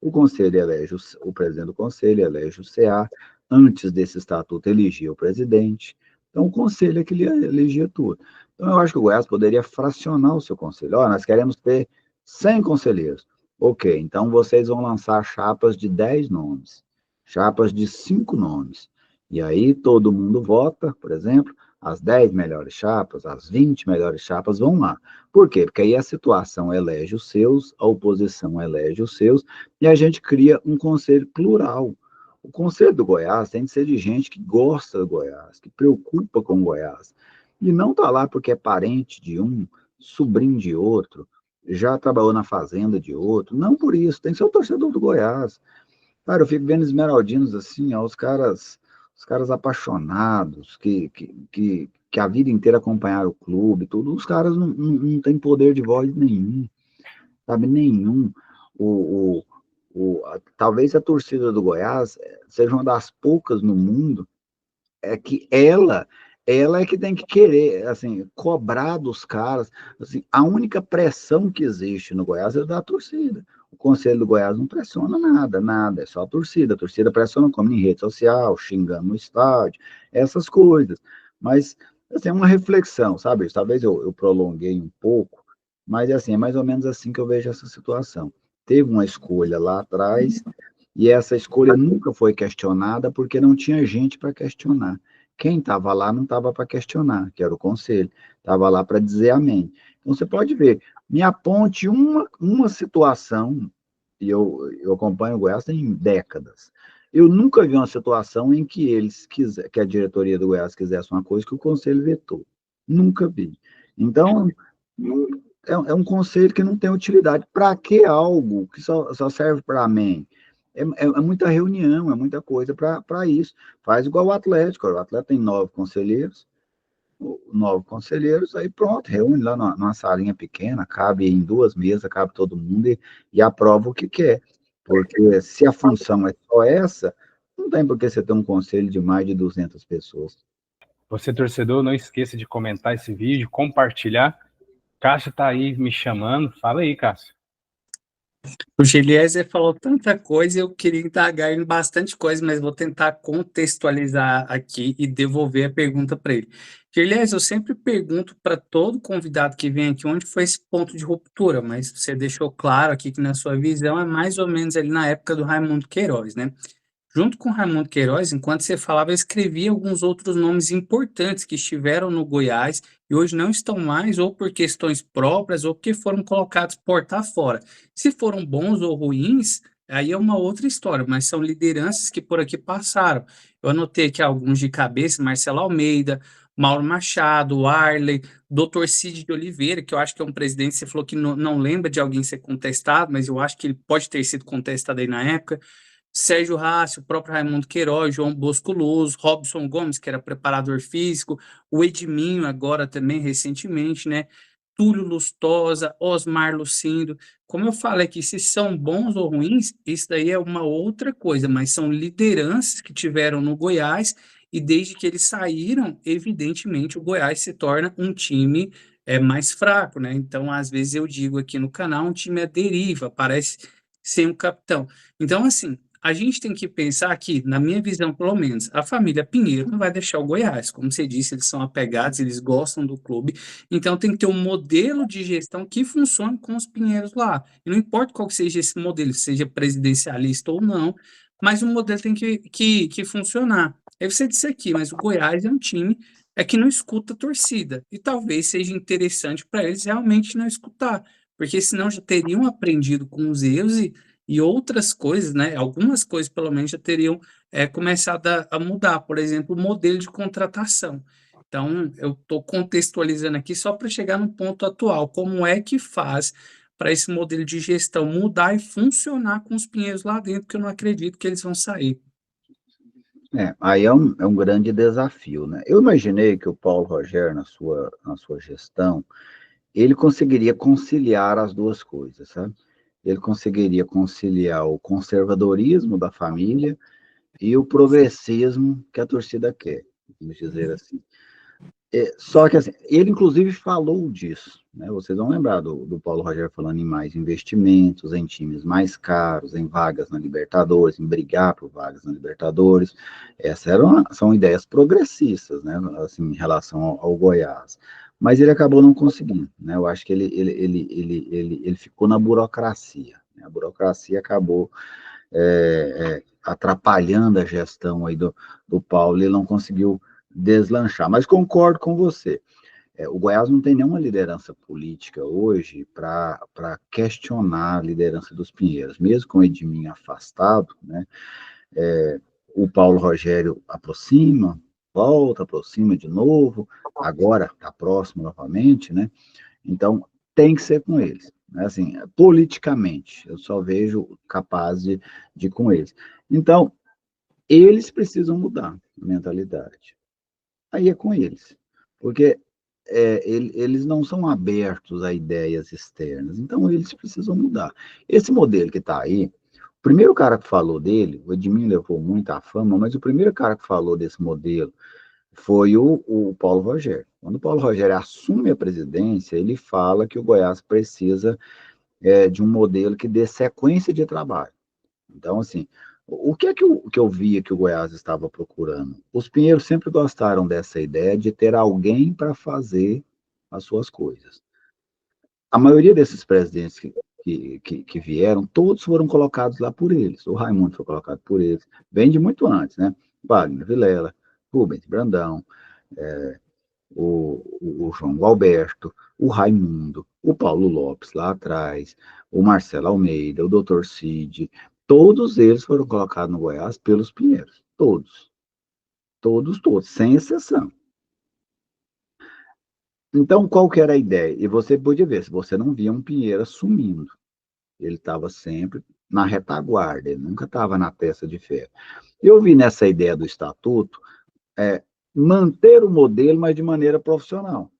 D: O Conselho elege o presidente do Conselho, elege o CA. Antes desse estatuto, elegia o presidente. Então, o Conselho é que elegia tudo. Então, eu acho que o Goiás poderia fracionar o seu Conselho. Nós queremos ter 100 conselheiros. Ok, então vocês vão lançar chapas de 10 nomes, chapas de 5 nomes. E aí todo mundo vota, por exemplo, as 10 melhores chapas, as 20 melhores chapas vão lá. Por quê? Porque aí a situação elege os seus, a oposição elege os seus, e a gente cria um conselho plural. O Conselho do Goiás tem que ser de gente que gosta do Goiás, que preocupa com o Goiás. E não está lá porque é parente de um, sobrinho de outro, já trabalhou na fazenda de outro. Não por isso, tem que ser o torcedor do Goiás. Cara, eu fico vendo esmeraldinos assim, ó, os caras apaixonados, que a vida inteira acompanharam o clube, tudo, os caras não têm poder de voz nenhum, sabe, nenhum. Talvez a torcida do Goiás seja uma das poucas no mundo que ela é que tem que querer, assim, cobrar dos caras, assim, a única pressão que existe no Goiás é da torcida. O Conselho do Goiás não pressiona nada, é só a torcida pressiona como em rede social, xingando no estádio, essas coisas. Mas, assim, é uma reflexão, sabe? Talvez eu prolonguei um pouco, mas, assim, é mais ou menos assim que eu vejo essa situação. Teve uma escolha lá atrás, e essa escolha nunca foi questionada porque não tinha gente para questionar. Quem estava lá não estava para questionar, que era o conselho, estava lá para dizer amém. Então, você pode ver, me aponte uma situação, e eu acompanho o Goiás tem décadas, eu nunca vi uma situação em que que a diretoria do Goiás quisesse uma coisa que o conselho vetou. Nunca vi. Então, é um conselho que não tem utilidade. Para que algo que só serve para amém? É muita reunião, é muita coisa para isso. Faz igual o Atlético tem 9 conselheiros, aí pronto, reúne lá numa salinha pequena, cabe em 2 mesas, cabe todo mundo e aprova o que quer. Porque se a função é só essa, não tem por que você ter um conselho de mais de 200 pessoas.
A: Você, torcedor, não esqueça de comentar esse vídeo, compartilhar. Cássio está aí me chamando. Fala aí, Cássio.
B: O Geliezer falou tanta coisa, eu queria indagar em bastante coisa, mas vou tentar contextualizar aqui e devolver a pergunta para ele. Geliezer, eu sempre pergunto para todo convidado que vem aqui onde foi esse ponto de ruptura, mas você deixou claro aqui que na sua visão é mais ou menos ali na época do Raimundo Queiroz, né? Junto com Raimundo Queiroz, enquanto você falava, eu escrevi alguns outros nomes importantes que estiveram no Goiás e hoje não estão mais, ou por questões próprias, ou porque foram colocados porta fora. Se foram bons ou ruins, aí é uma outra história, mas são lideranças que por aqui passaram. Eu anotei aqui alguns de cabeça: Marcelo Almeida, Mauro Machado, Arley, Dr. Cid de Oliveira, que eu acho que é um presidente, você falou que não lembra de alguém ser contestado, mas eu acho que ele pode ter sido contestado aí na época. Sérgio Rassi, o próprio Raimundo Queiroz, João Bosco Luz, Robson Gomes, que era preparador físico, o Edminho, agora também recentemente, né? Túlio Lustosa, Osmar Lucindo. Como eu falei aqui, se são bons ou ruins, isso daí é uma outra coisa, mas são lideranças que tiveram no Goiás, e desde que eles saíram, evidentemente, o Goiás se torna um time mais fraco, né? Então, às vezes eu digo aqui no canal, um time à deriva, parece sem um capitão. Então, assim, a gente tem que pensar que, na minha visão, pelo menos, a família Pinheiro não vai deixar o Goiás. Como você disse, eles são apegados, eles gostam do clube, então tem que ter um modelo de gestão que funcione com os Pinheiros lá. E não importa qual que seja esse modelo, seja presidencialista ou não, mas o modelo tem que funcionar. Aí você disse aqui, mas o Goiás é um time que não escuta a torcida, e talvez seja interessante para eles realmente não escutar, porque senão já teriam aprendido com os erros e outras coisas, né? Algumas coisas, pelo menos, já teriam começado a mudar. Por exemplo, o modelo de contratação. Então, eu estou contextualizando aqui só para chegar no ponto atual. Como é que faz para esse modelo de gestão mudar e funcionar com os Pinheiros lá dentro, que eu não acredito que eles vão sair.
D: Aí é um grande desafio, né? Eu imaginei que o Paulo Rogério, na sua gestão, ele conseguiria conciliar as duas coisas, sabe? Ele conseguiria conciliar o conservadorismo da família e o progressismo que a torcida quer, vamos dizer assim. Só que, assim, ele inclusive falou disso, né? Vocês vão lembrar do Paulo Rogério falando em mais investimentos, em times mais caros, em vagas na Libertadores, em brigar por vagas na Libertadores. Essas são ideias progressistas, né? Assim, em relação ao Goiás. Mas ele acabou não conseguindo, né? Eu acho que ele ficou na burocracia, né? A burocracia acabou atrapalhando a gestão aí do Paulo, ele não conseguiu deslanchar. Mas concordo com você. O Goiás não tem nenhuma liderança política hoje para questionar a liderança dos Pinheiros, mesmo com o Edminho afastado, né? O Paulo Rogério aproxima, volta, aproxima de novo, agora está próximo novamente, né? Então, tem que ser com eles. Né? Assim, politicamente, eu só vejo capaz de ir com eles. Então, eles precisam mudar a mentalidade. Aí é com eles. Porque eles não são abertos a ideias externas. Então, eles precisam mudar. Esse modelo que está aí, o primeiro cara que falou dele, o Edminho levou muita fama, mas o primeiro cara que falou desse modelo foi o Paulo Rogério. Quando o Paulo Rogério assume a presidência, ele fala que o Goiás precisa de um modelo que dê sequência de trabalho. Então, assim, o que é que eu via que o Goiás estava procurando? Os Pinheiros sempre gostaram dessa ideia de ter alguém para fazer as suas coisas. A maioria desses presidentes que vieram, todos foram colocados lá por eles. O Raimundo foi colocado por eles, vem de muito antes, né? Wagner Vilela, Rubens Brandão, o João Alberto, o Raimundo, o Paulo Lopes lá atrás, o Marcelo Almeida, o Dr. Cid, todos eles foram colocados no Goiás pelos Pinheiros. Todos. Todos, sem exceção. Então, qual que era a ideia? E você podia ver, se você não via um Pinheiro sumindo. Ele estava sempre na retaguarda, ele nunca estava na testa de ferro. Eu vi nessa ideia do estatuto manter o modelo, mas de maneira profissional.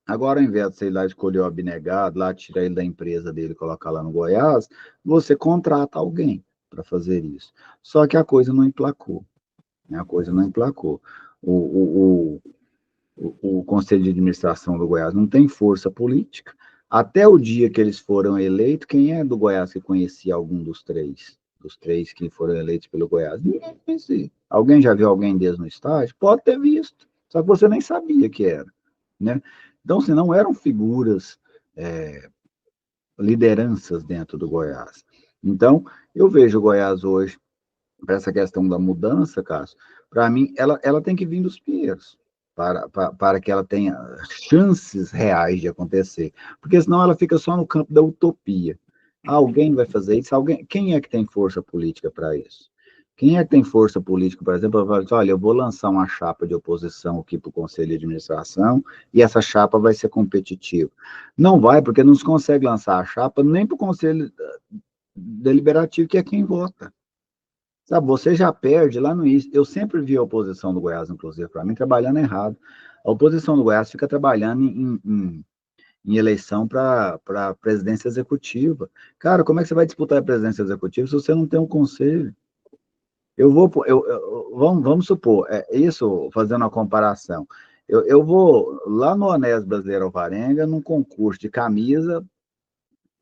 D: Agora, ao invés de você ir lá escolher o abnegado, lá tirar ele da empresa dele e colocar lá no Goiás, você contrata alguém para fazer isso. Só que a coisa não emplacou. Né? A coisa não emplacou. O Conselho de Administração do Goiás não tem força política. Até o dia que eles foram eleitos, quem é do Goiás que conhecia algum dos três? Dos três que foram eleitos pelo Goiás? Ninguém conhecia. Alguém já viu alguém deles no estágio? Pode ter visto. Só que você nem sabia que era. Né? Então, se não eram figuras, lideranças dentro do Goiás. Então, eu vejo o Goiás hoje, para essa questão da mudança, Cássio, para mim, ela tem que vir dos Pinheiros, para que ela tenha chances reais de acontecer. Porque senão ela fica só no campo da utopia. Alguém vai fazer isso? Quem é que tem força política para isso? Quem é que tem força política, por exemplo, para falar, olha, eu vou lançar uma chapa de oposição aqui para o Conselho de Administração e essa chapa vai ser competitiva? Não vai, porque não se consegue lançar a chapa nem para o Conselho Deliberativo, que é quem vota. Sabe, você já perde lá no início. Eu sempre vi a oposição do Goiás, inclusive, para mim, trabalhando errado. A oposição do Goiás fica trabalhando em eleição para presidência executiva. Cara, como é que você vai disputar a presidência executiva se você não tem um conselho? Vamos supor, isso fazendo uma comparação. Eu vou lá no Honesto Brasileiro Alvarenga, num concurso de camisa,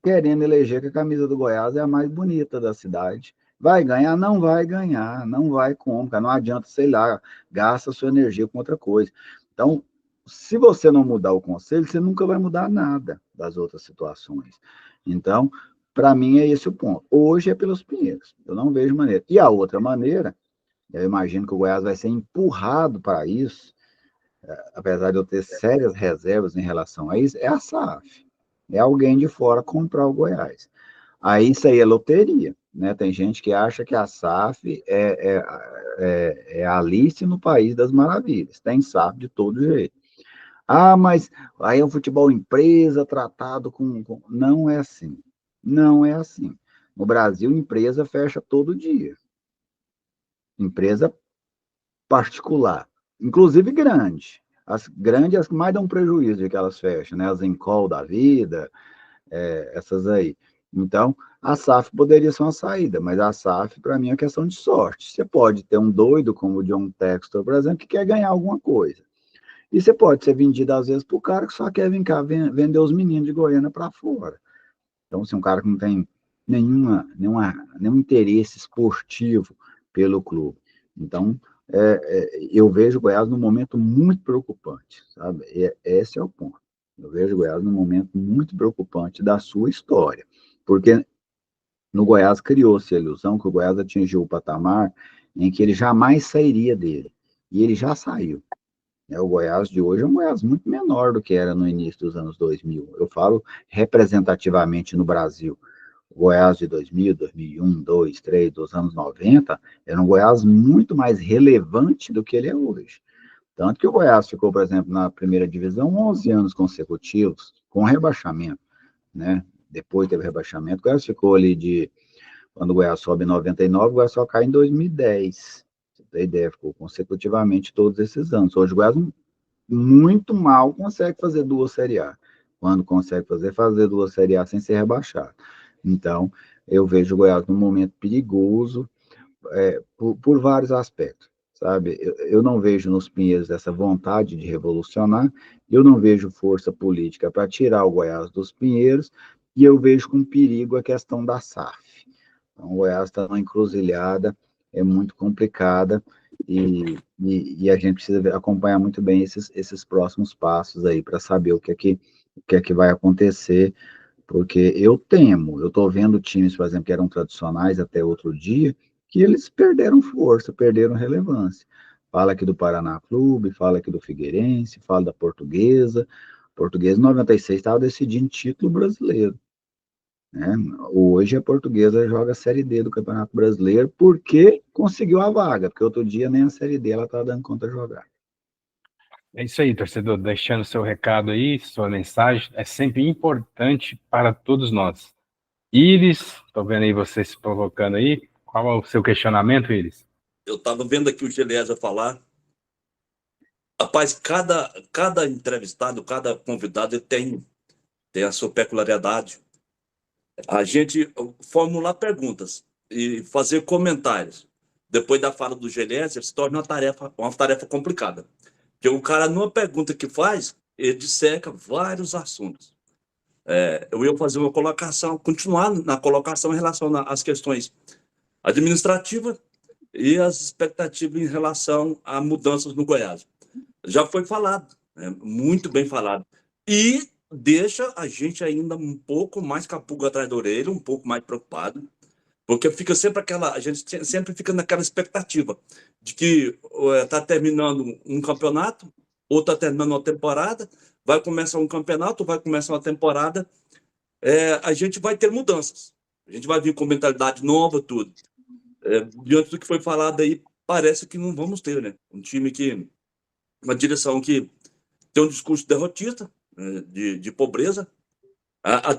D: querendo eleger que a camisa do Goiás é a mais bonita da cidade. Vai ganhar? Não vai ganhar, não vai como, cara. Não adianta, sei lá, gasta sua energia com outra coisa. Então, se você não mudar o conselho, você nunca vai mudar nada das outras situações. Então, para mim, é esse o ponto. Hoje é pelos Pinheiros, eu não vejo maneira. E a outra maneira, eu imagino que o Goiás vai ser empurrado para isso, apesar de eu ter sérias reservas em relação a isso, é a SAF. É alguém de fora comprar o Goiás. Aí isso aí é loteria, né? Tem gente que acha que a SAF é a Alice no País das Maravilhas. Tem SAF de todo jeito. Ah, mas aí é um futebol empresa tratado com... Não é assim. Não é assim. No Brasil, empresa fecha todo dia. Empresa particular. Inclusive grande. As grandes, as que mais dão prejuízo de que elas fecham, né? As Encol da vida, essas aí. Então, a SAF poderia ser uma saída, mas a SAF, para mim, é questão de sorte. Você pode ter um doido como o John Textor, por exemplo, que quer ganhar alguma coisa. E você pode ser vendido, às vezes, para o cara que só quer vir cá vender os meninos de Goiânia para fora. Então, se um cara que não tem nenhum interesse esportivo pelo clube. Então, eu vejo o Goiás num momento muito preocupante, sabe? Esse é o ponto. Eu vejo o Goiás num momento muito preocupante da sua história, porque no Goiás criou-se a ilusão que o Goiás atingiu o patamar em que ele jamais sairia dele, e ele já saiu. O Goiás de hoje é um Goiás muito menor do que era no início dos anos 2000. Eu falo representativamente no Brasil. O Goiás de 2000, 2001, 2, 3, dos anos 90, era um Goiás muito mais relevante do que ele é hoje. Tanto que o Goiás ficou, por exemplo, na primeira divisão 11 anos consecutivos, com rebaixamento, né? Depois teve rebaixamento, o Goiás ficou ali quando o Goiás sobe em 99, o Goiás só cai em 2010. Você tem ideia, ficou consecutivamente todos esses anos. Hoje o Goiás muito mal consegue fazer duas Série A. Quando consegue fazer duas Série A sem ser rebaixado. Então, eu vejo o Goiás num momento perigoso, por vários aspectos, sabe? Eu não vejo nos Pinheiros essa vontade de revolucionar, eu não vejo força política para tirar o Goiás dos Pinheiros, e eu vejo com perigo a questão da SAF. Então, o Goiás está numa encruzilhada, é muito complicada, e a gente precisa acompanhar muito bem esses próximos passos aí, para saber o que é que vai acontecer, porque eu estou vendo times, por exemplo, que eram tradicionais até outro dia, que eles perderam força, perderam relevância. Fala aqui do Paraná Clube, fala aqui do Figueirense, fala da Portuguesa. Portuguesa, em 96, estava decidindo título brasileiro, né? Hoje a Portuguesa joga a Série D do Campeonato Brasileiro porque conseguiu a vaga, porque outro dia nem a Série D ela estava dando conta de jogar.
A: É isso aí, torcedor, deixando seu recado aí, sua mensagem, é sempre importante para todos nós. Iris, estou vendo aí você se provocando aí, qual é o seu questionamento, Iris?
C: Eu estava vendo aqui o Geleasa falar. Rapaz, cada entrevistado, cada convidado ele tem a sua peculiaridade. A gente formular perguntas e fazer comentários depois da fala do Geleasa se torna uma tarefa complicada. Porque o cara, numa pergunta que faz, ele disseca vários assuntos. Eu ia fazer uma colocação, continuar na colocação em relação às questões administrativas e as expectativas em relação a mudanças no Goiás. Já foi falado, né? Muito bem falado. E deixa a gente ainda um pouco mais com a pulga atrás da orelha, um pouco mais preocupado, porque fica sempre a gente sempre fica naquela expectativa de que está terminando um campeonato, ou está terminando uma temporada, vai começar um campeonato, vai começar uma temporada, a gente vai ter mudanças. A gente vai vir com mentalidade nova, tudo. Diante do que foi falado aí, parece que não vamos ter, né? Um time que... Uma direção que tem um discurso derrotista, de pobreza.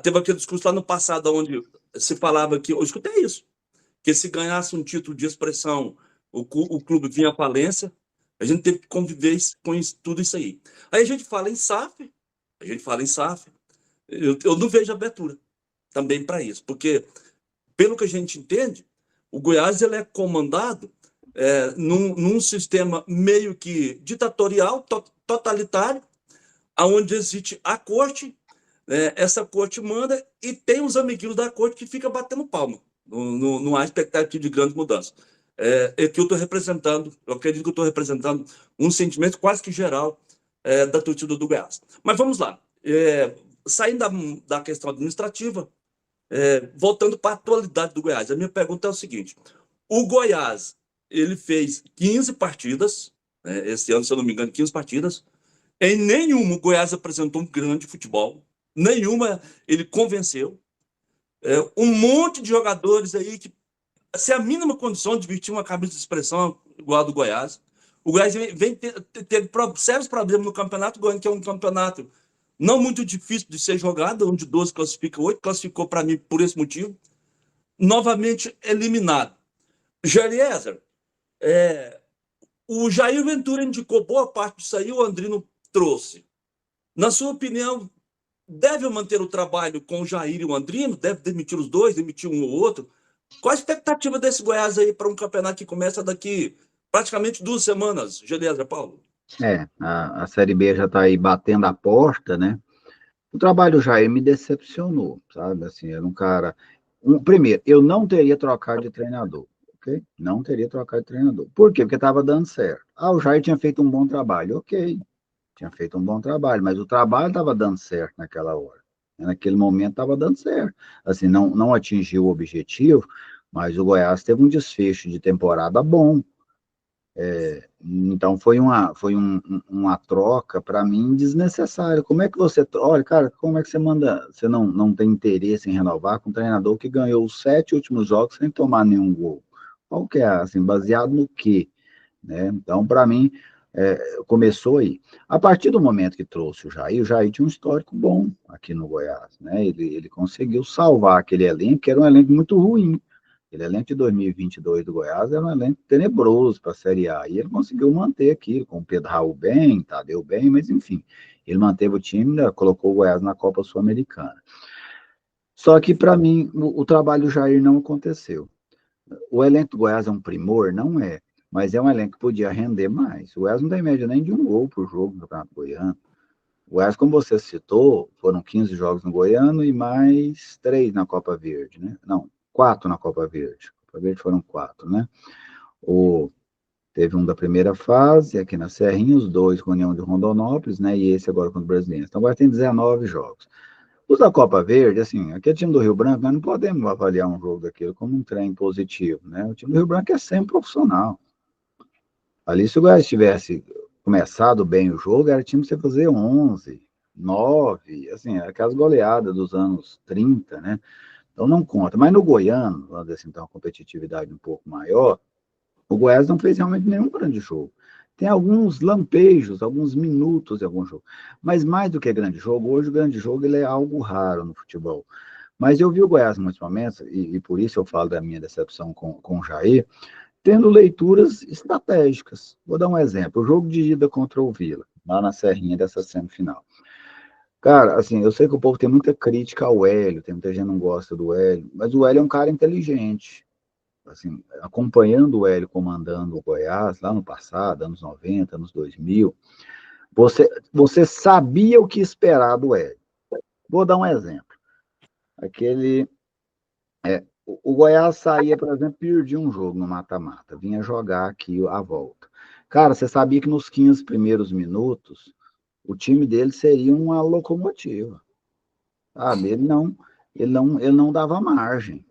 C: Teve aquele discurso lá no passado, onde se falava que... Eu escutei isso. Que se ganhasse um título de expressão, o clube vinha à falência. A gente teve que conviver com tudo isso aí. Aí a gente fala em SAF, eu não vejo abertura também para isso, porque, pelo que a gente entende, o Goiás ele é comandado num sistema meio que ditatorial, totalitário, onde existe a corte, essa corte manda e tem os amiguinhos da corte que fica batendo palma. Não há expectativa de grande mudança. Que eu estou representando, eu acredito que eu estou representando um sentimento quase que geral da torcida do Goiás. Mas vamos lá. Saindo da questão administrativa, voltando para a atualidade do Goiás, a minha pergunta é o seguinte: o Goiás ele fez 15 partidas, esse ano, se eu não me engano, 15 partidas, em nenhuma o Goiás apresentou um grande futebol, nenhuma ele convenceu. Um monte de jogadores aí que, sem a mínima condição de vestir uma camisa de expressão igual a do Goiás. O Goiás vem ter sérios problemas no Campeonato Goiano, que é um campeonato não muito difícil de ser jogado, onde 12 classifica 8, classificou para mim por esse motivo. Novamente eliminado. Geliezer, o Jair Ventura indicou boa parte disso aí, o Andrino trouxe. Na sua opinião, deve manter o trabalho com o Jair e o Andrino? Deve demitir os dois, demitir um ou outro? Qual a expectativa desse Goiás aí para um campeonato que começa daqui praticamente 2 semanas, Geliezer, Paulo?
D: A Série B já está aí batendo a porta, né? O trabalho do Jair me decepcionou, sabe? Assim, era um cara... primeiro, eu não teria trocado de treinador, ok? Não teria trocado de treinador. Por quê? Porque estava dando certo. O Jair tinha feito um bom trabalho, ok. Tinha feito um bom trabalho, mas o trabalho estava dando certo naquela hora. Naquele momento estava dando certo. Assim, não atingiu o objetivo, mas o Goiás teve um desfecho de temporada bom. Então foi uma troca, para mim, desnecessária. Como é que você... Olha, cara, como é que você manda... Você não tem interesse em renovar com um treinador que ganhou os 7 últimos jogos sem tomar nenhum gol? Qual que é, assim, baseado no quê? Né? Então, para mim, começou aí. A partir do momento que trouxe o Jair tinha um histórico bom aqui no Goiás, né? Ele conseguiu salvar aquele elenco, que era um elenco muito ruim. Aquele elenco de 2022 do Goiás era um elenco tenebroso para a Série A, e ele conseguiu manter aquilo, com o Pedro Raul bem, Tadeu bem, mas enfim, ele manteve o time, né, colocou o Goiás na Copa Sul-Americana. Só que, para mim, o trabalho do Jair não aconteceu. O elenco do Goiás é um primor? Não é. Mas é um elenco que podia render mais. O Goiás não tem média nem de um gol por jogo no Campeonato Goiano. O Goiás, como você citou, foram 15 jogos no Goiano e mais 3 na Copa Verde, né? Não, 4 na Copa Verde. Copa Verde foram 4, né? Teve um da primeira fase, aqui na Serrinha, os 2 com a União de Rondonópolis, né? E esse agora com o Brasileiro. Então, agora tem 19 jogos. Os da Copa Verde, assim, aqui é time do Rio Branco, nós não podemos avaliar um jogo daquilo como um trem positivo, né? O time do Rio Branco é sempre profissional. Ali, se o Goiás tivesse começado bem o jogo, era time que você fazer 11, 9, assim, aquelas goleadas dos anos 30, né? Então não conta. Mas no Goiano, vamos dizer assim, então, uma competitividade um pouco maior, o Goiás não fez realmente nenhum grande jogo. Tem alguns lampejos, alguns minutos em algum jogo. Mas mais do que grande jogo, hoje o grande jogo ele é algo raro no futebol. Mas eu vi o Goiás em muitos momentos, e por isso eu falo da minha decepção com o Jair, tendo leituras estratégicas. Vou dar um exemplo. O jogo de ida contra o Vila, lá na Serrinha dessa semifinal. Cara, assim, eu sei que o povo tem muita crítica ao Hélio, tem muita gente que não gosta do Hélio, mas o Hélio é um cara inteligente. Assim, acompanhando o Hélio comandando o Goiás, lá no passado, anos 90, anos 2000, você sabia o que esperar do Hélio. Vou dar um exemplo. O Goiás saía, por exemplo, perdia um jogo no mata-mata, vinha jogar aqui a volta. Cara, você sabia que nos 15 primeiros minutos, o time dele seria uma locomotiva, sabe? Ele não dava margem.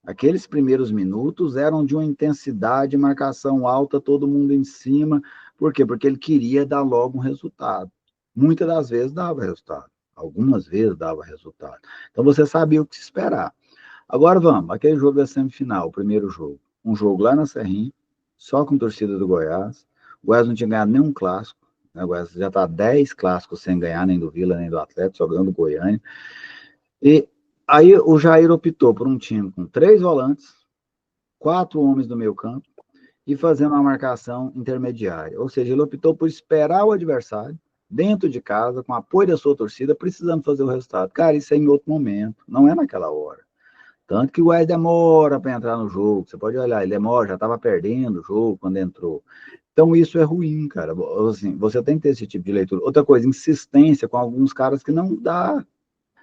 D: Aqueles primeiros minutos eram de uma intensidade, marcação alta, todo mundo em cima. Por quê? Porque ele queria dar logo um resultado. Muitas das vezes dava resultado. Algumas vezes dava resultado. Então você sabia o que se esperar. Agora vamos, aquele jogo da semifinal, o primeiro jogo. Um jogo lá na Serrinha, só com torcida do Goiás. O Goiás não tinha ganhado nenhum clássico. Né? O Goiás já está 10 clássicos sem ganhar, nem do Vila, nem do Atlético, só ganhando do Goiânia. E aí o Jair optou por um time com 3 volantes, 4 homens do meio campo, e fazendo uma marcação intermediária. Ou seja, ele optou por esperar o adversário, dentro de casa, com apoio da sua torcida, precisando fazer o resultado. Cara, isso é em outro momento, não é naquela hora. Tanto que o Goiás demora para entrar no jogo. Você pode olhar, ele demora, já estava perdendo o jogo quando entrou. Então isso é ruim, cara. Assim, você tem que ter esse tipo de leitura. Outra coisa, insistência com alguns caras que não dá.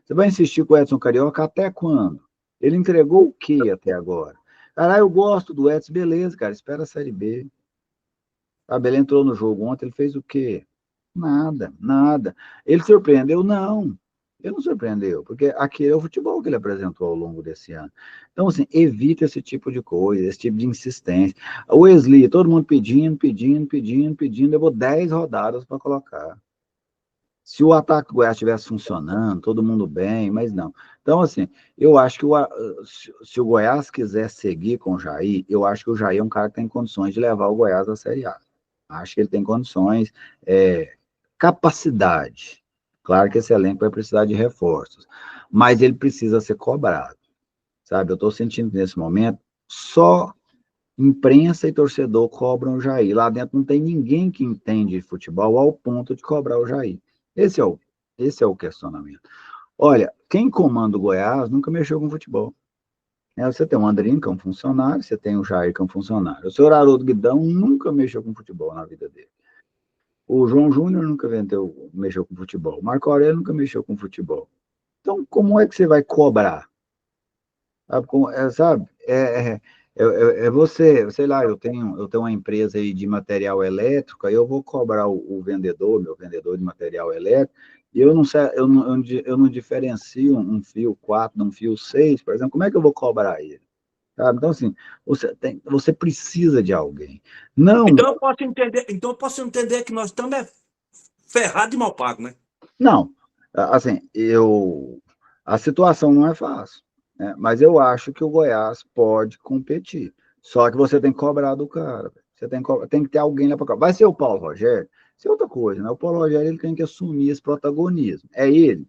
D: Você vai insistir com o Edson Carioca até quando? Ele entregou o que até agora? Caralho, eu gosto do Edson, beleza, cara, espera a Série B. Sabe, ele entrou no jogo ontem, ele fez o quê? Nada, nada. Ele surpreendeu? Não. Ele não surpreendeu, porque aquele é o futebol que ele apresentou ao longo desse ano. Então, assim, evita esse tipo de coisa, esse tipo de insistência. O Wesley, todo mundo pedindo, levou 10 rodadas para colocar. Se o ataque do Goiás estivesse funcionando, todo mundo bem, mas não. Então, assim, eu acho que se o Goiás quiser seguir com o Jair, eu acho que o Jair é um cara que tem condições de levar o Goiás à Série A. Acho que ele tem condições, capacidade. Claro que esse elenco vai precisar de reforços, mas ele precisa ser cobrado, sabe? Eu estou sentindo que nesse momento só imprensa e torcedor cobram o Jair. Lá dentro não tem ninguém que entende futebol ao ponto de cobrar o Jair. Esse é o questionamento. Olha, quem comanda o Goiás nunca mexeu com futebol. Você tem o Andrinho, que é um funcionário, você tem o Jair, que é um funcionário. O senhor Haroldo Guidão nunca mexeu com futebol na vida dele. O João Júnior nunca mexeu com futebol. O Marco Aurélio nunca mexeu com futebol. Então, como é que você vai cobrar? Sabe? Você, sei lá, eu tenho uma empresa aí de material elétrico, aí eu vou cobrar o vendedor, meu vendedor de material elétrico, e eu não sei, eu não diferencio um fio 4 de um fio 6, por exemplo, como é que eu vou cobrar ele? Sabe? Então, assim, você precisa de alguém. Não.
C: Então eu posso entender que nós estamos ferrados e mal pagos, né?
D: Não, assim, a situação não é fácil, né? Mas eu acho que o Goiás pode competir. Só que você tem que cobrar do cara. Você tem que ter alguém lá para cobrar. Vai ser o Paulo Rogério? Isso é outra coisa, né? O Paulo Rogério ele tem que assumir esse protagonismo. É ele.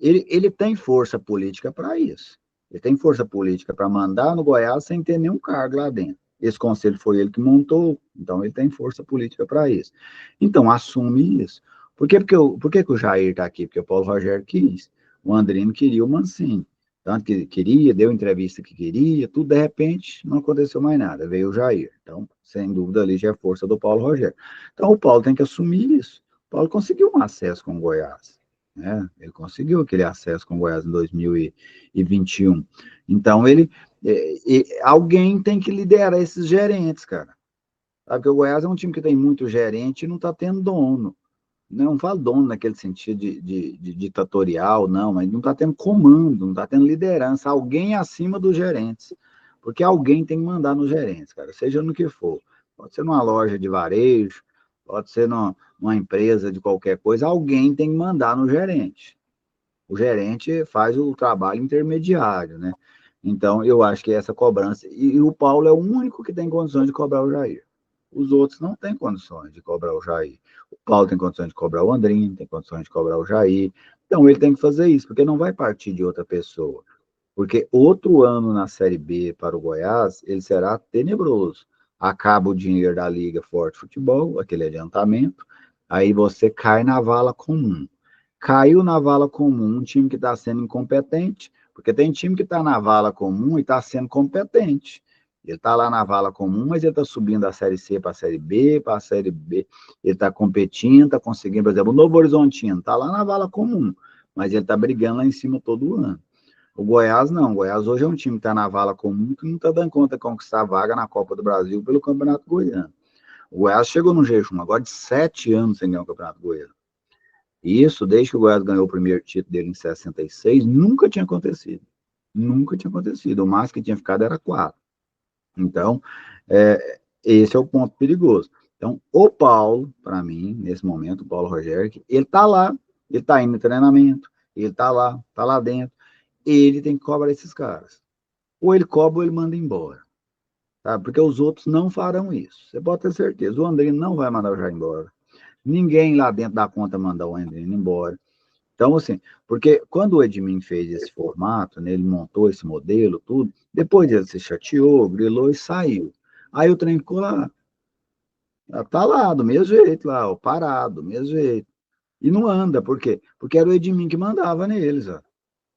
D: Ele tem força política para isso. Ele tem força política para mandar no Goiás sem ter nenhum cargo lá dentro. Esse conselho foi ele que montou, então ele tem força política para isso. Então, assume isso. Por que o Jair está aqui? Porque o Paulo Rogério quis. O Andrino queria o Mancini. Tanto que queria, deu entrevista que queria, tudo de repente não aconteceu mais nada. Veio o Jair. Então, sem dúvida, ali já é força do Paulo Rogério. Então, o Paulo tem que assumir isso. O Paulo conseguiu um acesso com o Goiás. Né? Ele conseguiu aquele acesso com o Goiás em 2021. Então, alguém tem que liderar esses gerentes, cara. Sabe que o Goiás é um time que tem muito gerente e não está tendo dono. Não falo dono naquele sentido de ditatorial, não, mas não está tendo comando, não está tendo liderança. Alguém acima dos gerentes. Porque alguém tem que mandar nos gerentes, cara, seja no que for. Pode ser numa loja de varejo, pode ser numa empresa de qualquer coisa, alguém tem que mandar no gerente. O gerente faz o trabalho intermediário, né? Então, eu acho que essa cobrança... E o Paulo é o único que tem condições de cobrar o Jair. Os outros não têm condições de cobrar o Jair. O Paulo tem condições de cobrar o Andrinho, tem condições de cobrar o Jair. Então, ele tem que fazer isso, porque não vai partir de outra pessoa. Porque outro ano na Série B para o Goiás, ele será tenebroso. Acaba o dinheiro da Liga Forte Futebol, aquele adiantamento, aí você cai na vala comum. Caiu na vala comum um time que está sendo incompetente, porque tem time que está na vala comum e está sendo competente. Ele está lá na vala comum, mas ele está subindo da Série C para a Série B, ele está competindo, está conseguindo, por exemplo, o Novo Horizontino está lá na vala comum, mas ele está brigando lá em cima todo ano. O Goiás não, o Goiás hoje é um time que está na vala comum, que não está dando conta de conquistar a vaga na Copa do Brasil pelo Campeonato Goiano. O Goiás chegou no jejum agora de 7 anos sem ganhar o Campeonato Goiano. E isso, desde que o Goiás ganhou o primeiro título dele em 66, nunca tinha acontecido. Nunca tinha acontecido. O máximo que tinha ficado era 4. Então, esse é o ponto perigoso. Então, o Paulo, para mim, nesse momento, o Paulo Rogério, ele está lá Ele está indo em treinamento, ele está lá dentro, ele tem que cobrar esses caras. Ou ele cobra ou ele manda embora. Tá? Porque os outros não farão isso. Você pode ter certeza. O André não vai mandar o Jair embora. Ninguém lá dentro da conta mandar o André embora. Então, assim, porque quando o Edmin fez esse formato, né, ele montou esse modelo, tudo, depois ele se chateou, grilou e saiu. Aí o trem ficou lá. Tá lá, do mesmo jeito, lá, ó, parado, do mesmo jeito. E não anda, por quê? Porque era o Edmin que mandava neles, ó.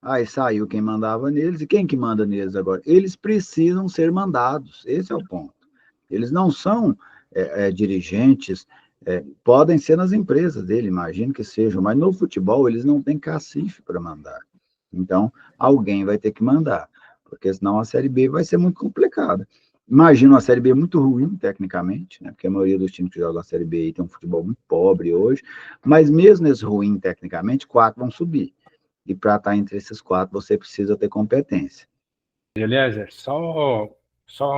D: Aí saiu quem mandava neles, e quem que manda neles agora? Eles precisam ser mandados, esse é o ponto. Eles não são dirigentes, podem ser nas empresas dele, imagino que sejam, mas no futebol eles não têm cacife para mandar. Então, alguém vai ter que mandar, porque senão a Série B vai ser muito complicada. Imagino uma Série B muito ruim, tecnicamente, né? Porque a maioria dos times que jogam a Série B aí tem um futebol muito pobre hoje, mas mesmo esse ruim, tecnicamente, 4 vão subir. E para estar entre esses 4, você precisa ter competência.
A: Eliezer, só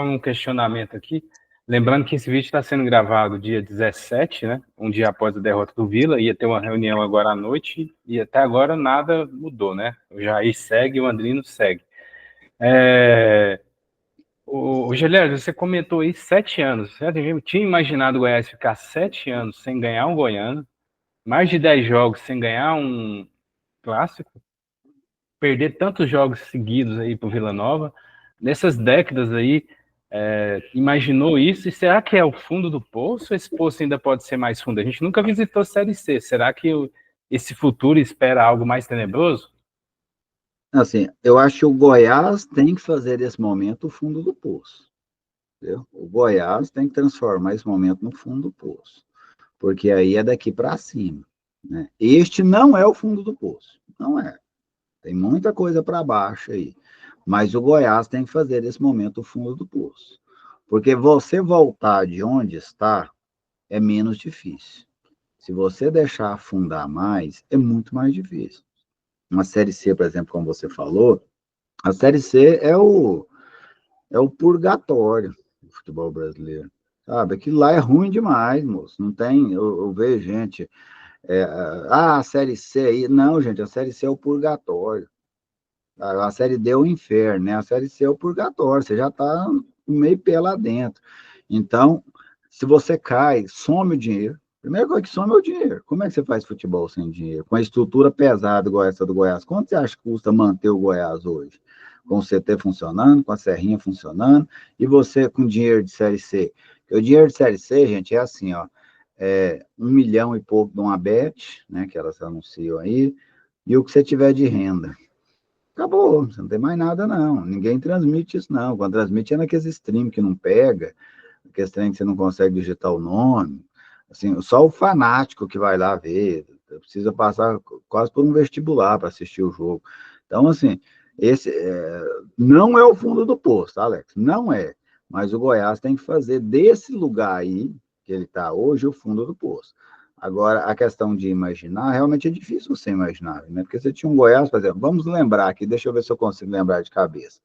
A: um questionamento aqui. Lembrando que esse vídeo está sendo gravado dia 17, né? Um dia após a derrota do Vila. Ia ter uma reunião agora à noite e até agora nada mudou, né? O Jair segue, o Andrino segue. O Eliezer, você comentou aí 7 anos. Você tinha imaginado o Goiás ficar 7 anos sem ganhar um Goiano, mais de 10 jogos sem ganhar um clássico? Perder tantos jogos seguidos aí para o Vila Nova, nessas décadas aí, imaginou isso? E será que é o fundo do poço ou esse poço ainda pode ser mais fundo? A gente nunca visitou a Série C. Será que esse futuro espera algo mais tenebroso?
D: Assim, eu acho que o Goiás tem que fazer desse momento o fundo do poço. Entendeu? O Goiás tem que transformar esse momento no fundo do poço. Porque aí é daqui para cima. Né? Este não é o fundo do poço. Não é. Tem muita coisa para baixo aí. Mas o Goiás tem que fazer desse momento o fundo do poço. Porque você voltar de onde está é menos difícil. Se você deixar afundar mais, é muito mais difícil. Uma Série C, por exemplo, como você falou, a Série C é o purgatório do futebol brasileiro. Sabe? Aquilo lá é ruim demais, moço. Não tem. Eu vejo gente. A Série C aí. Não, gente, a Série C é o purgatório. A Série D é o inferno, né? A Série C é o purgatório. Você já está meio pé lá dentro. Então, se você cai, some o dinheiro. Primeira coisa que some é o dinheiro. Como é que você faz futebol sem dinheiro? Com a estrutura pesada igual essa do Goiás. Quanto você acha que custa manter o Goiás hoje? Com o CT funcionando, com a Serrinha funcionando, e você com dinheiro de Série C. Porque o dinheiro de Série C, gente, é assim, ó, 1 milhão e pouco de uma bet, né, que elas anunciam aí, e o que você tiver de renda. Acabou, você não tem mais nada, não. Ninguém transmite isso, não. Quando transmite é naqueles stream que não pega, aqueles trem que você não consegue digitar o nome. Assim, só o fanático que vai lá ver, precisa passar quase por um vestibular para assistir o jogo. Então, assim, esse não é o fundo do poço, tá, Alex? Não é. Mas o Goiás tem que fazer desse lugar aí, que ele está hoje, o fundo do poço. Agora, a questão de imaginar, realmente é difícil você imaginar, né? Porque você tinha um Goiás, por exemplo, vamos lembrar aqui, deixa eu ver se eu consigo lembrar de cabeça.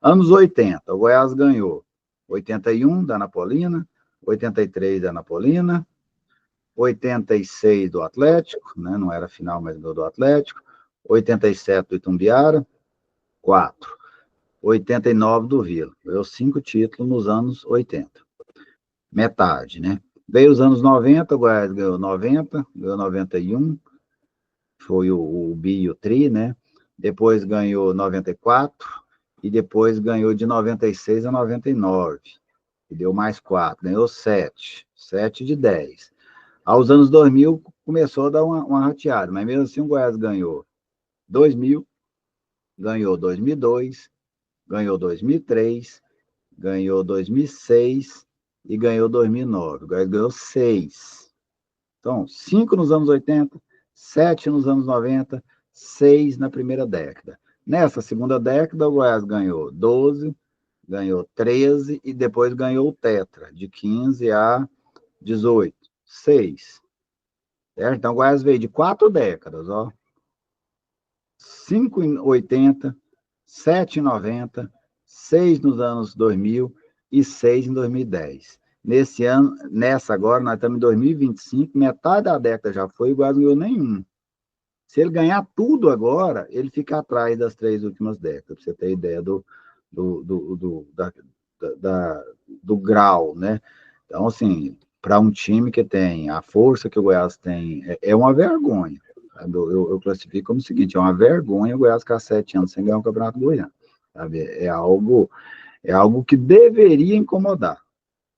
D: Anos 80, o Goiás ganhou 81 da Napolina, 83 da Napolina, 86 do Atlético, né? Não era final, mas do Atlético, 87 do Itumbiara, 4. 89 do Vila. Ganhou 5 títulos nos anos 80. Metade, né? Veio os anos 90, o Goiás ganhou 90, ganhou 91, foi o Bi e o Tri, né? Depois ganhou 94, e depois ganhou de 96 a 99, e deu mais 4, ganhou 7 de 10. Aos anos 2000, começou a dar uma rateada, mas mesmo assim o Goiás ganhou 2000, ganhou 2002, ganhou 2003, ganhou 2006 e ganhou 2009. O Goiás ganhou 6. Então, 5 nos anos 80, 7 nos anos 90, 6 na primeira década. Nessa segunda década, o Goiás ganhou 12, ganhou 13 e depois ganhou o Tetra, de 15 a 18. 6. Certo? Então, o Goiás veio de 4 décadas, ó. 5 em 80, 7 em 90, 6 nos anos 2000 e 6 em 2010. Nesse ano, nessa agora, nós estamos em 2025, metade da década já foi, o Goiás não ganhou nenhum. Se ele ganhar tudo agora, ele fica atrás das 3 últimas décadas, para você ter ideia do grau, né? Então, assim, para um time que tem a força que o Goiás tem, é uma vergonha. Sabe? Eu classifico como o seguinte, é uma vergonha o Goiás ficar 7 anos sem ganhar o Campeonato Goiano. Sabe? É algo que deveria incomodar.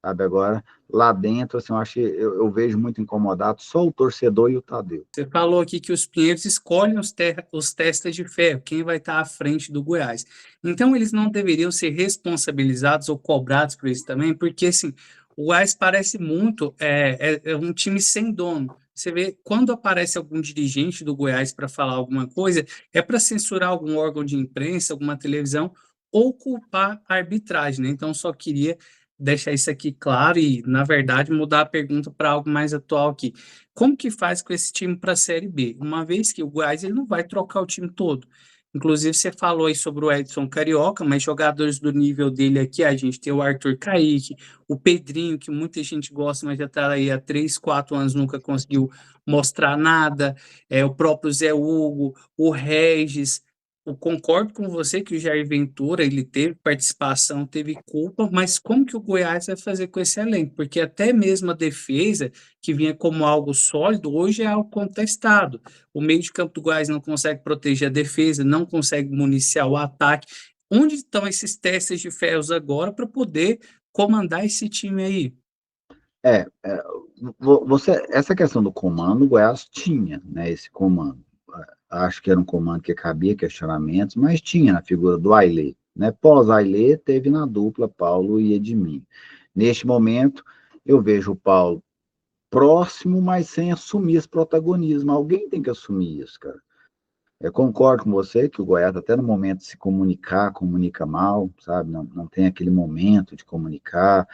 D: Sabe? Agora, lá dentro, assim, eu vejo muito incomodado só o torcedor e o Tadeu.
B: Você falou aqui que os Pinheiros escolhem os testes de ferro, quem vai estar à frente do Goiás. Então, eles não deveriam ser responsabilizados ou cobrados por isso também, porque, assim, o Goiás parece muito é um time sem dono. Você vê, quando aparece algum dirigente do Goiás para falar alguma coisa, é para censurar algum órgão de imprensa, alguma televisão, ou culpar a arbitragem, né? Então, só queria deixar isso aqui claro e, na verdade, mudar a pergunta para algo mais atual aqui. Como que faz com esse time para a Série B? Uma vez que o Goiás ele não vai trocar o time todo. Inclusive, você falou aí sobre o Edson Carioca, mas jogadores do nível dele aqui, a gente tem o Arthur Kaique, o Pedrinho, que muita gente gosta, mas já está aí há 3, 4 anos, nunca conseguiu mostrar nada, o próprio Zé Hugo, o Regis. Eu concordo com você que o Jair Ventura ele teve participação, teve culpa, mas como que o Goiás vai fazer com esse elenco? Porque até mesmo a defesa, que vinha como algo sólido, hoje é algo contestado. O meio de campo do Goiás não consegue proteger a defesa, não consegue municiar o ataque. Onde estão esses testes de ferros agora para poder comandar esse time aí?
D: É, essa questão do comando, o Goiás tinha, né, esse comando. Acho que era um comando que cabia questionamentos, mas tinha na figura do Ailê, né? Pós-Ailê, teve na dupla Paulo e Edmir. Neste momento, eu vejo o Paulo próximo, mas sem assumir esse protagonismo. Alguém tem que assumir isso, cara. Eu concordo com você que o Goiás, até no momento de se comunicar, comunica mal, sabe? Não tem aquele momento de comunicar.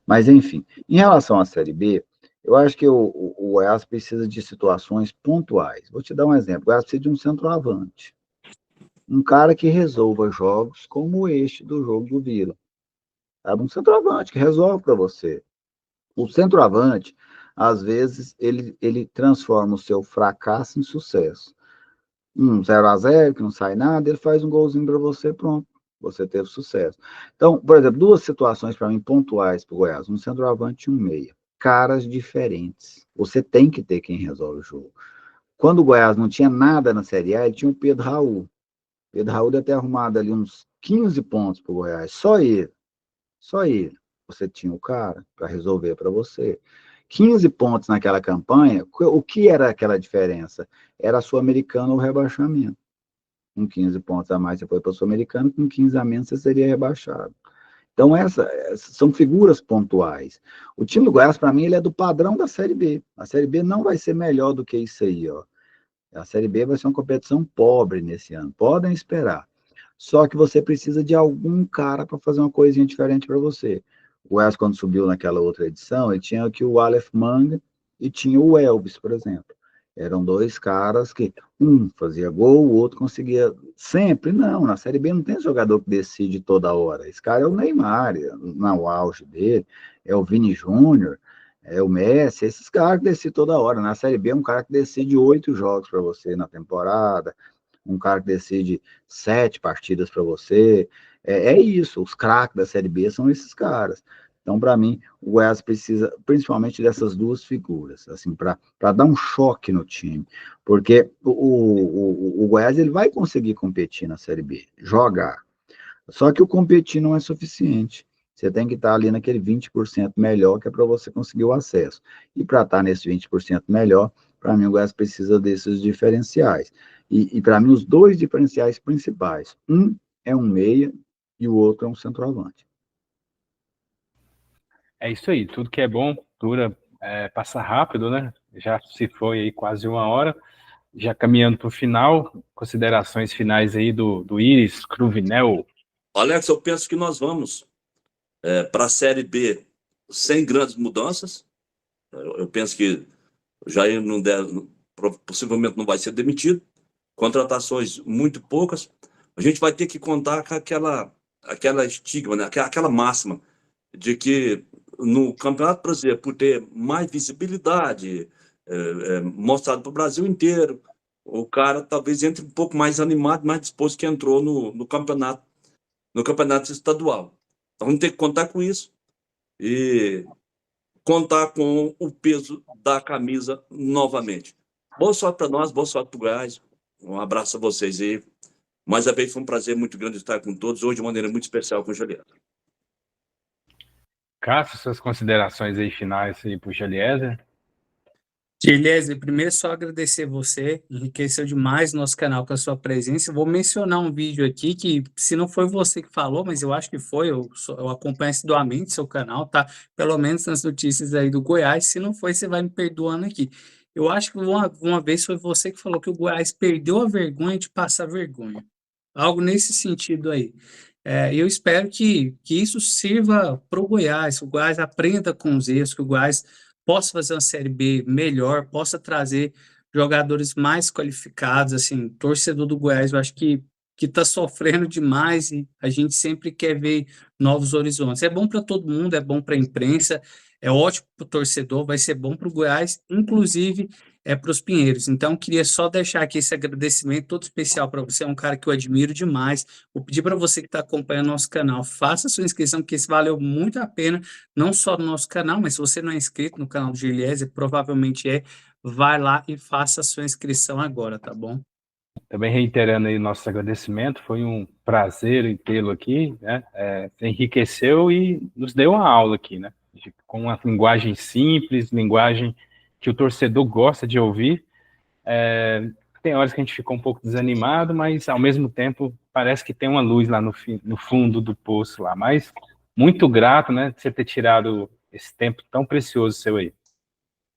D: Mas, enfim, em relação à Série B, eu acho que o Goiás precisa de situações pontuais. Vou te dar um exemplo. O Goiás precisa de um centroavante. Um cara que resolva jogos como este do jogo do Vila. Sabe? Um centroavante que resolve para você. O centroavante, às vezes, ele transforma o seu fracasso em sucesso. 0-0, que não sai nada, ele faz um golzinho para você, pronto. Você teve sucesso. Então, por exemplo, 2 situações para mim pontuais para o Goiás, um centroavante e um meia. Caras diferentes. Você tem que ter quem resolve o jogo. Quando o Goiás não tinha nada na Série A, ele tinha o Pedro Raul. Pedro Raul deve ter arrumado ali uns 15 pontos para o Goiás. Só ele. Só ele. Você tinha o cara para resolver para você. 15 pontos naquela campanha, o que era aquela diferença? Era a Sul-Americana ou rebaixamento. Com 15 pontos a mais você foi para o Sul-Americano, com 15 a menos você seria rebaixado. Então, essas são figuras pontuais. O time do Goiás, para mim, ele é do padrão da Série B. A Série B não vai ser melhor do que isso aí, ó. A Série B vai ser uma competição pobre nesse ano. Podem esperar. Só que você precisa de algum cara para fazer uma coisinha diferente para você. O Goiás, quando subiu naquela outra edição, ele tinha aqui o Aleph Manga e tinha o Elvis, por exemplo. Eram 2 caras que um fazia gol, o outro conseguia sempre. Não, na Série B não tem jogador que decide toda hora. Esse cara é o Neymar, no auge dele, é o Vini Júnior, é o Messi, esses caras que decidem toda hora. Na Série B é um cara que decide 8 jogos para você na temporada, um cara que decide 7 partidas para você. É isso, os craques da Série B são esses caras. Então, para mim, o Goiás precisa principalmente dessas 2 figuras, assim, para dar um choque no time. Porque o Goiás ele vai conseguir competir na Série B, jogar. Só que o competir não é suficiente. Você tem que estar ali naquele 20% melhor, que é para você conseguir o acesso. E para estar nesse 20% melhor, para mim, o Goiás precisa desses diferenciais. E para mim, os 2 diferenciais principais. Um é um meia e o outro é um centroavante.
A: É isso aí, tudo que é bom dura, passa rápido, né? Já se foi aí quase 1 hora, já caminhando para o final, considerações finais aí do Iris Cruvinel.
C: Alex, eu penso que nós vamos para a Série B sem grandes mudanças. Eu penso que o Jair possivelmente não vai ser demitido. Contratações muito poucas. A gente vai ter que contar com aquela estigma, né? Aquela máxima de que no Campeonato Brasileiro, por ter mais visibilidade, mostrado para o Brasil inteiro, o cara talvez entre um pouco mais animado, mais disposto que entrou no campeonato estadual. Então, vamos ter que contar com isso e contar com o peso da camisa novamente. Boa sorte para nós, boa sorte para o Goiás. Um abraço a vocês aí. Mais uma vez, foi um prazer muito grande estar com todos, hoje de maneira muito especial com o Juliano.
A: Cássio, suas considerações aí finais aí para o Eliezer.
B: Eliezer, primeiro só agradecer você, enriqueceu demais o nosso canal com a sua presença. Eu vou mencionar um vídeo aqui que, se não foi você que falou, mas eu acho que foi, eu acompanho assiduamente seu canal, tá? Pelo menos nas notícias aí do Goiás. Se não foi, você vai me perdoando aqui. Eu acho que uma vez foi você que falou que o Goiás perdeu a vergonha de passar vergonha. Algo nesse sentido aí. Eu espero que isso sirva para o Goiás aprenda com os erros, que o Goiás possa fazer uma Série B melhor, possa trazer jogadores mais qualificados, assim, torcedor do Goiás, eu acho que está sofrendo demais e a gente sempre quer ver novos horizontes. É bom para todo mundo, é bom para a imprensa, é ótimo para o torcedor, vai ser bom para o Goiás, inclusive para os Pinheiros. Então, queria só deixar aqui esse agradecimento todo especial para você, é um cara que eu admiro demais. Vou pedir para você que está acompanhando nosso canal, faça a sua inscrição, porque isso valeu muito a pena, não só no nosso canal, mas se você não é inscrito no canal do Eliezer, provavelmente vai lá e faça a sua inscrição agora, tá bom?
A: Também reiterando aí nosso agradecimento, foi um prazer em tê-lo aqui, né? Você enriqueceu e nos deu uma aula aqui, né? Com uma linguagem simples, linguagem que o torcedor gosta de ouvir. Tem horas que a gente ficou um pouco desanimado, mas ao mesmo tempo parece que tem uma luz lá no fundo do poço lá. Mas muito grato, né, de você ter tirado esse tempo tão precioso seu aí.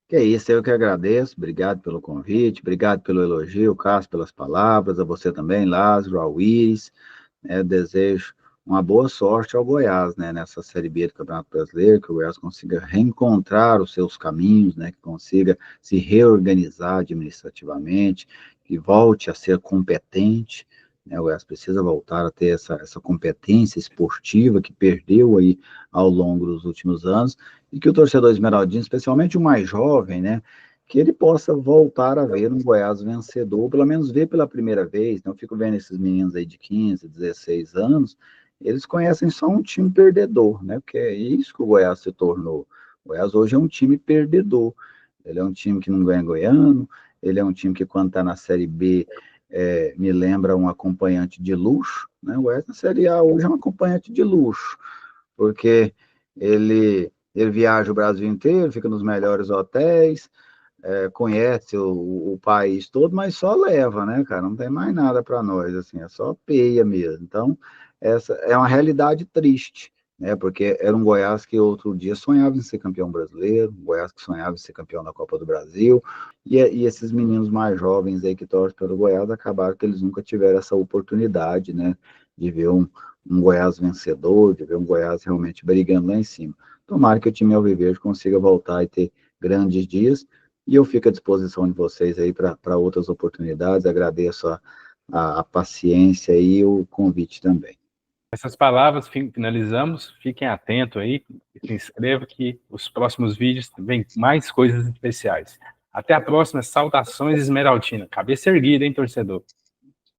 D: Que é isso, eu que agradeço. Obrigado pelo convite, obrigado pelo elogio, Cássio, pelas palavras, a você também, Lázaro, ao Iris. Desejo uma boa sorte ao Goiás, né, nessa Série B do Campeonato Brasileiro, que o Goiás consiga reencontrar os seus caminhos, né, que consiga se reorganizar administrativamente, que volte a ser competente, né, o Goiás precisa voltar a ter essa competência esportiva que perdeu aí ao longo dos últimos anos, e que o torcedor esmeraldino, especialmente o mais jovem, né, que ele possa voltar a ver um Goiás vencedor, pelo menos ver pela primeira vez, né? Eu fico vendo esses meninos aí de 15, 16 anos, eles conhecem só um time perdedor, né? Porque é isso que o Goiás se tornou. O Goiás hoje é um time perdedor, ele é um time que não ganha Goiano, ele é um time que quando está na Série B me lembra um acompanhante de luxo, né? O Goiás na Série A hoje é um acompanhante de luxo, porque ele viaja o Brasil inteiro, fica nos melhores hotéis, conhece o país todo, mas só leva, né, cara? Não tem mais nada para nós, assim, é só peia mesmo. Então, essa é uma realidade triste, né? Porque era um Goiás que outro dia sonhava em ser campeão brasileiro, um Goiás que sonhava em ser campeão da Copa do Brasil, e esses meninos mais jovens aí que torcem pelo Goiás acabaram que eles nunca tiveram essa oportunidade, né? De ver um Goiás vencedor, de ver um Goiás realmente brigando lá em cima. Tomara que o time alviverde consiga voltar e ter grandes dias, e eu fico à disposição de vocês aí para outras oportunidades. Agradeço a paciência e o convite também.
A: Essas palavras finalizamos. Fiquem atentos aí, se inscreva que os próximos vídeos vêm mais coisas especiais. Até a próxima. Saudações Esmeraldina. Cabeça erguida, hein, torcedor?